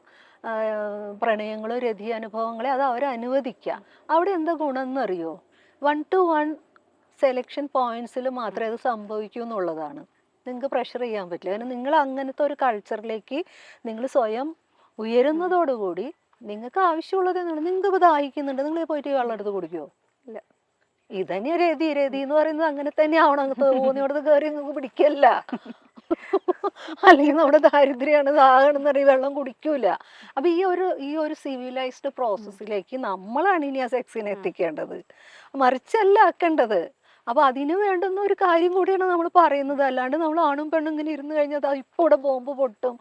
പ്രണയങ്ങളോ രതി അനുഭവങ്ങളെ അത് അവരെ അനുവദിക്കുക. അവിടെ എന്താ ഗുണം എന്നറിയോ? 1-to-1 സെലക്ഷൻ പോയിന്റ്സിൽ മാത്രമേ അത് സംഭവിക്കൂ എന്നുള്ളതാണ്. നിങ്ങൾക്ക് പ്രഷർ ചെയ്യാൻ പറ്റില്ല. കാരണം നിങ്ങൾ അങ്ങനത്തെ ഒരു കൾച്ചറിലേക്ക് നിങ്ങൾ സ്വയം ഉയരുന്നതോടുകൂടി നിങ്ങൾക്ക് ആവശ്യമുള്ളത് നിങ്ങൾക്ക് ഇപ്പോൾ ദാഹിക്കുന്നുണ്ട്, നിങ്ങൾ പോയിട്ട് വെള്ളം എടുത്ത് കുടിക്കുമോ? ഇല്ല. ഇതന്നെ രതി എന്ന് പറയുന്നത് അങ്ങനെ തന്നെ ആവണം. അങ്ങനത്തെ ഊന്നിയോടത്ത് കയറി നിങ്ങൾക്ക് പിടിക്കല്ല. അല്ലെങ്കിൽ നമ്മുടെ ദാരിദ്ര്യമാണ്, ദാഹണമെന്ന് പറയും, വെള്ളം കുടിക്കൂല. അപ്പൊ ഈ ഒരു സിവിലൈസ്ഡ് പ്രോസസ്സിലേക്ക് നമ്മളാണ് ഇനി ആ സെക്സിനെ എത്തിക്കേണ്ടത്, മറിച്ചല്ല ആക്കേണ്ടത്. അപ്പൊ അതിന് വേണ്ടുന്ന ഒരു കാര്യം കൂടിയാണ് നമ്മൾ പറയുന്നത്. അല്ലാണ്ട് നമ്മൾ ആണും പെണ്ണും ഇങ്ങനെ ഇരുന്ന് കഴിഞ്ഞാൽ ഇപ്പൊ ഇവിടെ ബോംബ് പൊട്ടും,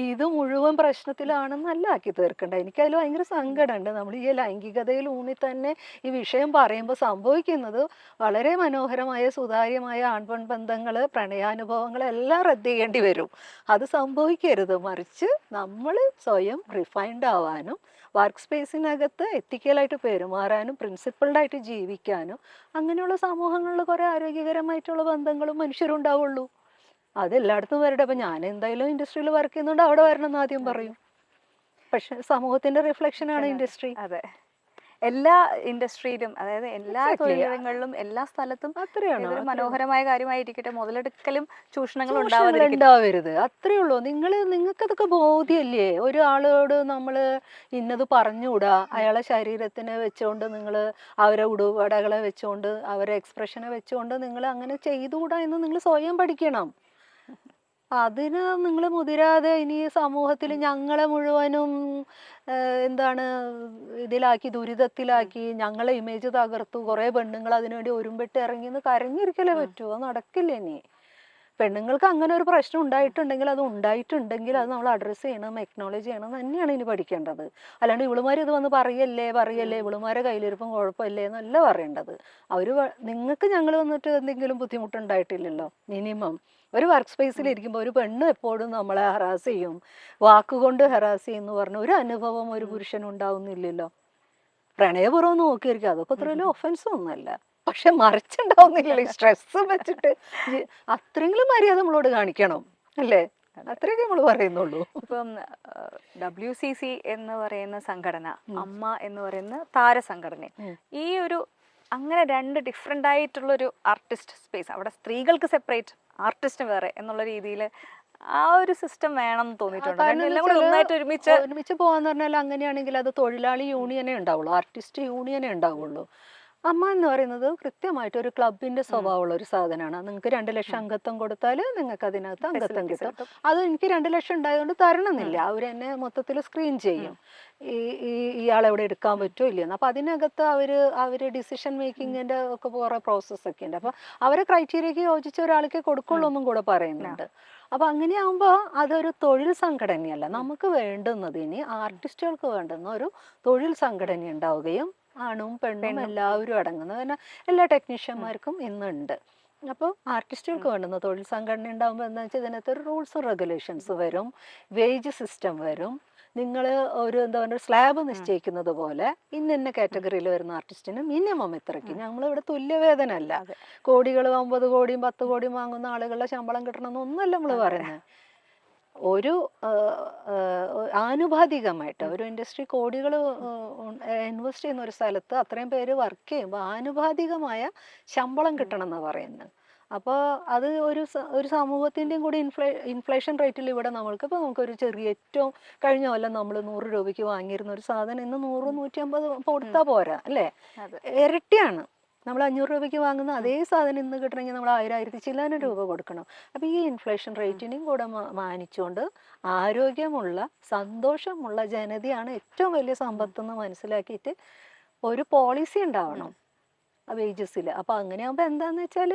ഇത് മുഴുവൻ പ്രശ്നത്തിലാണെന്നല്ല ആക്കി തീർക്കണ്ട. എനിക്കതിൽ ഭയങ്കര സങ്കടമുണ്ട്. നമ്മൾ ഈ ലൈംഗികതയിൽ ഊന്നി തന്നെ ഈ വിഷയം പറയുമ്പോൾ സംഭവിക്കുന്നത് വളരെ മനോഹരമായ സുതാര്യമായ ആൺപെൺ ബന്ധങ്ങൾ, പ്രണയാനുഭവങ്ങൾ എല്ലാം റദ്ദ് ചെയ്യേണ്ടി വരും. അത് സംഭവിക്കരുത്. മറിച്ച് നമ്മൾ സ്വയം റിഫൈൻഡ് ആവാനും വർക്ക് സ്പേസിനകത്ത് എത്തിക്കലായിട്ട് പെരുമാറാനും പ്രിൻസിപ്പിൾഡായിട്ട് ജീവിക്കാനും അങ്ങനെയുള്ള സമൂഹങ്ങളിൽ കുറേ ആരോഗ്യകരമായിട്ടുള്ള ബന്ധങ്ങളും മനുഷ്യരുണ്ടാവുള്ളൂ. അതെല്ലായിടത്തും വരട്ടെ. അപ്പം ഞാൻ എന്തായാലും ഇൻഡസ്ട്രിയിൽ വർക്ക് ചെയ്യുന്നുണ്ട്, അവിടെ വരണം എന്ന് ആദ്യം പറയും. പക്ഷെ സമൂഹത്തിന്റെ റിഫ്ലക്ഷനാണ് ഇൻഡസ്ട്രി. അതെ. എല്ലാ ഇൻഡസ്ട്രിയിലും, അതായത് എല്ലാ Exactly. തൊഴിലിടങ്ങളിലും, എല്ലാ സ്ഥലത്തും അത്രയാണ് ഇതൊരു മനോഹരമായ കാര്യമായിരിക്കട്ടെ. മുതലെടുക്കലും ചൂഷണങ്ങളും ചൂഷണങ്ങൾ ഉണ്ടാവാതിരിക്കട്ടെ. ഉണ്ടാവരുത്, അത്രേ ഉള്ളൂ. നിങ്ങൾക്ക് അതൊക്കെ ബോധ്യല്ലേ? ഒരാളോട് നമ്മൾ ഇന്നത് പറഞ്ഞുകൂടാ, അയാളെ ശരീരത്തിനെ വെച്ചുകൊണ്ട് നിങ്ങൾ അവരെ ഉടുപടകളെ വെച്ചുകൊണ്ട് അവരെ എക്സ്പ്രഷനെ വെച്ചുകൊണ്ട് നിങ്ങൾ അങ്ങനെ ചെയ്തുകൂടാ എന്ന് നിങ്ങൾ സ്വയം പഠിക്കണം. അതിന് നിങ്ങൾ മുതിരാതെ ഇനി സമൂഹത്തിൽ ഞങ്ങളെ മുഴുവനും എന്താണ് ഇതിലാക്കി, ദുരിതത്തിലാക്കി, ഞങ്ങളെ ഇമേജ് തകർത്തു, കുറേ പെണ്ണുങ്ങൾ അതിനുവേണ്ടി ഒരുമ്പെട്ട് ഇറങ്ങി എന്ന് കരഞ്ഞിരിക്കലേ പറ്റൂ. അത് നടക്കില്ല. ഇനി പെണ്ണുങ്ങൾക്ക് അങ്ങനെ ഒരു പ്രശ്നം ഉണ്ടായിട്ടുണ്ടെങ്കിൽ അത് നമ്മൾ അഡ്രസ്സ് ചെയ്യണം, എക്നോളജ് ചെയ്യണം എന്ന് തന്നെയാണ് ഇനി പഠിക്കേണ്ടത്. അല്ലാണ്ട് ഇവളുമാർ ഇത് വന്ന് പറയല്ലേ ഇവളുമാരെ കയ്യിലിരിപ്പം കുഴപ്പമില്ലേ എന്നല്ല പറയേണ്ടത്. നിങ്ങൾക്ക് ഞങ്ങൾ വന്നിട്ട് എന്തെങ്കിലും ബുദ്ധിമുട്ടുണ്ടായിട്ടില്ലല്ലോ. മിനിമം ഒരു വർക്ക് സ്പേസിൽ ഇരിക്കുമ്പോൾ ഒരു പെണ്ണ് എപ്പോഴും നമ്മളെ ഹറാസ് ചെയ്യും, വാക്കുകൊണ്ട് ഹറാസ് ചെയ്യുന്നു പറഞ്ഞ ഒരു അനുഭവം ഒരു പുരുഷനും ഉണ്ടാവുന്നില്ലല്ലോ. പ്രണയപൂർവ്വം നോക്കിയിരിക്കും, അതൊക്കെ അത്ര വലിയ ഒഫൻസ് ഒന്നുമല്ല. പക്ഷെ മറിച്ചുണ്ടാവുന്നില്ലല്ലോ ഈ സ്ട്രെസ് വെച്ചിട്ട്. അത്രയെങ്കിലും മര്യാദ നമ്മളോട് കാണിക്കണം അല്ലേ? അത്രയൊക്കെ നമ്മൾ പറയുന്നുള്ളൂ. ഇപ്പം WCC എന്ന് പറയുന്ന സംഘടന, അമ്മ എന്ന് പറയുന്ന താരസംഘടന, ഈ ഒരു അങ്ങനെ രണ്ട് ഡിഫറെൻ്റ് ആയിട്ടുള്ളൊരു ആർട്ടിസ്റ്റ് സ്പേസ്, അവിടെ സ്ത്രീകൾക്ക് സെപ്പറേറ്റ്, ആർട്ടിസ്റ്റ് വേറെ എന്നുള്ള രീതിയിൽ ആ ഒരു സിസ്റ്റം വേണം എന്ന് തോന്നിയിട്ടുണ്ട്. എല്ലാം കൂടി ഒന്നായിട്ട് ഒരുമിച്ച് പോകാന്ന് പറഞ്ഞാൽ അങ്ങനെയാണെങ്കിൽ അത് തൊഴിലാളി യൂണിയനേ ഉണ്ടാവുള്ളൂ, ആർട്ടിസ്റ്റ് യൂണിയനേ ഉണ്ടാവുള്ളൂ. അമ്മ എന്ന് പറയുന്നത് കൃത്യമായിട്ട് ഒരു ക്ലബിന്റെ സ്വഭാവമുള്ള ഒരു സാധനമാണ്. നിങ്ങൾക്ക് 2 ലക്ഷം അംഗത്വം കൊടുത്താൽ നിങ്ങൾക്ക് അതിനകത്ത് അംഗത്വം കിട്ടും. അത് എനിക്ക് 2 ലക്ഷം ഉണ്ടായതുകൊണ്ട് തരണമെന്നില്ല, അവരെന്നെ മൊത്തത്തിൽ സ്ക്രീൻ ചെയ്യും ഇയാളെവിടെ എടുക്കാൻ പറ്റുമോ ഇല്ലയെന്ന്. അപ്പം അതിനകത്ത് അവർ ഡിസിഷൻ മേക്കിങ്ങിന്റെ ഒക്കെ കുറേ പ്രോസസ്സൊക്കെ ഉണ്ട്. അപ്പം അവരെ ക്രൈറ്റീരിയക്ക് യോജിച്ച ഒരാൾക്ക് കൊടുക്കുള്ളൂ എന്നും കൂടെ പറയുന്നുണ്ട്. അപ്പം അങ്ങനെയാകുമ്പോൾ അതൊരു തൊഴിൽ സംഘടനയല്ല. നമുക്ക് വേണ്ടുന്നത് ഇനി ആർട്ടിസ്റ്റുകൾക്ക് വേണ്ടുന്ന ഒരു തൊഴിൽ സംഘടന ഉണ്ടാവുകയും ആണും പെണ്ണും എല്ലാവരും അടങ്ങുന്നത്. കാരണം എല്ലാ ടെക്നീഷ്യന്മാർക്കും ഇന്നുണ്ട്. അപ്പോൾ ആർട്ടിസ്റ്റുകൾക്ക് വേണ്ടുന്ന തൊഴിൽ സംഘടന ഉണ്ടാകുമ്പോൾ എന്താ വെച്ചാൽ ഇതിനകത്ത് ഒരു റൂൾസും റെഗുലേഷൻസ് വരും, വേജ് സിസ്റ്റം വരും. നിങ്ങൾ ഒരു എന്താ പറയുക സ്ലാബ് നിശ്ചയിക്കുന്നത് പോലെ ഇന്ന കാറ്റഗറിയിൽ വരുന്ന ആർട്ടിസ്റ്റിന് മിനിമം ഇത്രയ്ക്ക്. നമ്മളിവിടെ തുല്യവേതന അല്ല, കോടികൾ 9 കോടിയും 10 കോടിയും വാങ്ങുന്ന ആളുകളുടെ ശമ്പളം കിട്ടണമെന്നൊന്നുമല്ല നമ്മൾ പറയുന്നത്. ഒരു ആനുപാതികമായിട്ട് ഒരു ഇൻഡസ്ട്രി കോടികൾ ഇൻവെസ്റ്റ് ചെയ്യുന്ന ഒരു സ്ഥലത്ത് അത്രയും പേര് വർക്ക് ചെയ്യുമ്പോൾ ആനുപാതികമായ ശമ്പളം കിട്ടണം എന്നാണ് പറയുന്നത്. അപ്പോൾ അത് ഒരു സമൂഹത്തിൻ്റെയും കൂടി ഇൻഫ്ലേഷൻ റേറ്റിൽ ഇവിടെ നമുക്കിപ്പോൾ നമുക്കൊരു ചെറിയ ഏറ്റവും കഴിഞ്ഞ കൊല്ലം നമ്മൾ 100 രൂപയ്ക്ക് വാങ്ങിയിരുന്ന ഒരു സാധനം ഇന്ന് 100 150 കൊടുത്താൽ പോരാ അല്ലേ? ഇരട്ടിയാണ്. നമ്മൾ 500 രൂപയ്ക്ക് വാങ്ങുന്ന അതേ സാധനം ഇന്ന് കിട്ടണമെങ്കിൽ നമ്മൾ 1000 ചില്ലാനം രൂപ കൊടുക്കണം. അപ്പോൾ ഈ ഇൻഫ്ലേഷൻ റേറ്റിനെയും കൂടെ മാനിച്ചുകൊണ്ട് ആരോഗ്യമുള്ള സന്തോഷമുള്ള ജനതയാണ് ഏറ്റവും വലിയ സമ്പത്തെന്ന് മനസ്സിലാക്കിയിട്ട് ഒരു പോളിസി ഉണ്ടാവണം വേജസിൽ. അപ്പോൾ അങ്ങനെയാകുമ്പോൾ എന്താണെന്ന് വെച്ചാൽ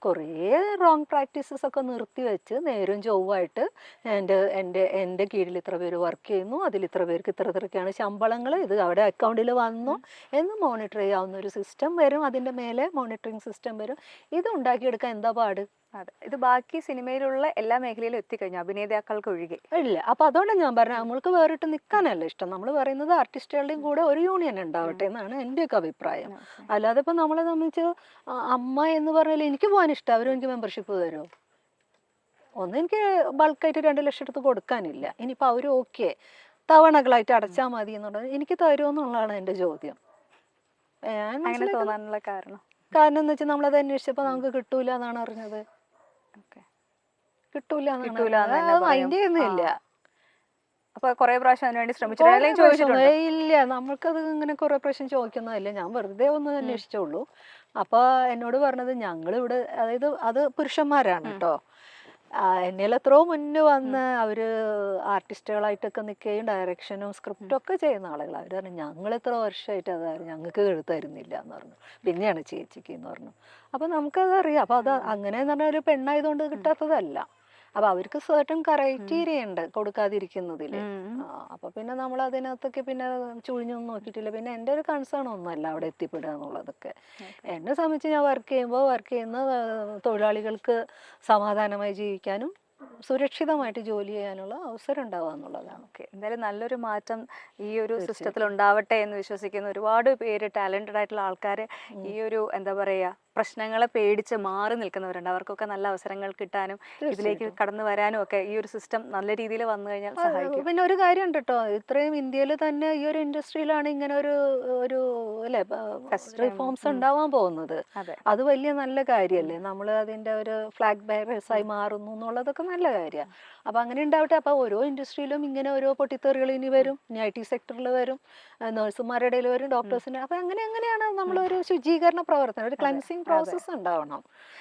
കുറേ റോങ് പ്രാക്ടീസസ് ഒക്കെ നിർത്തി വെച്ച് നേരും ചൊവ്വായിട്ട് എൻ്റെ കീഴിൽ ഇത്ര പേര് വർക്ക് ചെയ്യുന്നു, അതിൽ ഇത്ര പേർക്ക് ഇത്രയൊക്കെയാണ് ശമ്പളങ്ങൾ, ഇത് അവിടെ അക്കൗണ്ടിൽ വന്നു എന്ന് മോണിറ്റർ ചെയ്യാവുന്ന ഒരു സിസ്റ്റം വരും. അതിൻ്റെ മേലെ മോണിറ്ററിങ് സിസ്റ്റം വരും. ഇത് ഉണ്ടാക്കിയെടുക്കാൻ എന്താ പാട്? അതെ, ഇത് ബാക്കി സിനിമയിലുള്ള എല്ലാ മേഖലയിലും എത്തിക്കഴിഞ്ഞു, അഭിനേതാക്കൾക്ക് ഒഴികെ ഇല്ല. അപ്പൊ അതുകൊണ്ടാണ് ഞാൻ പറഞ്ഞത് നമ്മൾക്ക് വേറിട്ട് നിൽക്കാനല്ല ഇഷ്ടം. നമ്മൾ പറയുന്നത് ആർട്ടിസ്റ്റുകളുടെയും കൂടെ ഒരു യൂണിയൻ ഉണ്ടാവട്ടെ എന്നാണ് എൻ്റെയൊക്കെ അഭിപ്രായം. അല്ലാതെ ഇപ്പൊ നമ്മളെ സംബന്ധിച്ച് അമ്മ എന്ന് പറഞ്ഞാൽ എനിക്ക് പോകാൻ ഇഷ്ടം, അവരും എനിക്ക് മെമ്പർഷിപ്പ് തരുമോ? എനിക്ക് ബൾക്കായിട്ട് 2 ലക്ഷം എടുത്ത് കൊടുക്കാനില്ല. ഇനിയിപ്പോൾ അവർ ഓക്കെ തവണകളായിട്ട് അടച്ചാൽ മതി എന്നുള്ളത് എനിക്ക് തരുമോ എന്നുള്ളതാണ് എൻ്റെ ചോദ്യം. അങ്ങനെ തോന്നാനുള്ള കാരണം എന്ന് വെച്ചാൽ നമ്മളത് അന്വേഷിച്ചപ്പോൾ നമുക്ക് കിട്ടൂല എന്നാണ് അറിഞ്ഞത്. കിട്ടൂല മൈൻഡ് ചെയ്യുന്നില്ല. അപ്പൊ കുറെ പ്രാവശ്യം അതിനുവേണ്ടി ശ്രമിച്ചിട്ടുണ്ട്? ഇല്ല, നമ്മൾക്കത് ഇങ്ങനെ കുറെ പ്രാവശ്യം ചോദിക്കുന്നതല്ല, ഞാൻ വെറുതെ ഒന്ന് അന്വേഷിച്ചോളൂ. അപ്പൊ എന്നോട് പറഞ്ഞത് ഞങ്ങളിവിടെ, അതായത് അത് പുരുഷന്മാരാണ് കേട്ടോ, എന്നേൽ എത്രയോ മുന്നേ വന്ന് അവര് ആർട്ടിസ്റ്റുകളായിട്ടൊക്കെ നിൽക്കുകയും ഡയറക്ഷനും സ്ക്രിപ്റ്റും ഒക്കെ ചെയ്യുന്ന ആളുകൾ. അവർ പറഞ്ഞു ഞങ്ങൾ എത്ര വർഷമായിട്ട് അതായിരുന്നു, ഞങ്ങൾക്ക് എഴുത്തരുന്നില്ല എന്ന് പറഞ്ഞു. പിന്നെയാണ് ചേച്ചിക്ക് എന്ന് പറഞ്ഞു. അപ്പൊ നമുക്കതറിയാം. അപ്പൊ അത് അങ്ങനെ എന്ന് പറഞ്ഞാൽ ഒരു പെണ്ണായതുകൊണ്ട് കിട്ടാത്തതല്ല. അപ്പൊ അവർക്ക് സർട്ടൻ ക്രൈറ്റീരിയ ഉണ്ട് കൊടുക്കാതിരിക്കുന്നതില്. അപ്പൊ പിന്നെ നമ്മൾ അതിനകത്തൊക്കെ പിന്നെ ചുഴിഞ്ഞൊന്നും നോക്കിയിട്ടില്ല. പിന്നെ എൻ്റെ ഒരു കൺസേൺ ഒന്നുമല്ല അവിടെ എത്തിപ്പെടുക എന്നുള്ളതൊക്കെ. എന്നെ സംബന്ധിച്ച് ഞാൻ വർക്ക് ചെയ്യുന്ന തൊഴിലാളികൾക്ക് സമാധാനമായി ജീവിക്കാനും സുരക്ഷിതമായിട്ട് ജോലി ചെയ്യാനുള്ള അവസരം ഉണ്ടാവുക എന്നുള്ളതാണ്. ഓക്കെ, എന്തായാലും നല്ലൊരു മാറ്റം ഈ ഒരു സിസ്റ്റത്തിൽ ഉണ്ടാവട്ടെ എന്ന് വിശ്വസിക്കുന്ന ഒരുപാട് പേര്, ടാലന്റഡ് ആയിട്ടുള്ള ആൾക്കാർ ഈ ഒരു എന്താ പറയുക പ്രശ്നങ്ങളെ പേടിച്ച് മാറി നിൽക്കുന്നവരുണ്ട്. അവർക്കൊക്കെ നല്ല അവസരങ്ങൾ കിട്ടാനും ഇതിലേക്ക് കടന്നു വരാനും ഒക്കെ ഈ ഒരു സിസ്റ്റം നല്ല രീതിയിൽ വന്നു കഴിഞ്ഞാൽ സഹായിക്കും. പിന്നെ ഒരു കാര്യമുണ്ട് കേട്ടോ, ഇത്രയും ഇന്ത്യയിൽ തന്നെ ഈ ഒരു ഇൻഡസ്ട്രിയിലാണ് ഇങ്ങനെ ഒരു ഒരു അല്ലെ റിഫോംസ് ഉണ്ടാവാൻ പോകുന്നത്. അതെ. അത് വലിയ നല്ല കാര്യമല്ലേ, നമ്മൾ അതിന്റെ ഒരു ഫ്ലാഗ് ബെയറേഴ്സ് ആയി മാറുന്നു എന്നുള്ളതൊക്കെ നല്ല കാര്യമാണ്. അപ്പൊ അങ്ങനെ ഉണ്ടാവട്ടെ. അപ്പൊ ഓരോ ഇൻഡസ്ട്രിയിലും ഇങ്ങനെ ഓരോ പൊട്ടിത്തെറികൾ ഇനി വരും, ഇനി IT സെക്ടറിൽ വരും, നഴ്സുമാരുടെ ഇടയിൽ വരും, ഡോക്ടേഴ്സിന്റെ. അപ്പൊ അങ്ങനെയാണ് നമ്മളൊരു ശുചീകരണ പ്രവർത്തനം, ഒരു ക്ലൻസിങ് പ്രോസസ്സ് ഉണ്ടാവണം.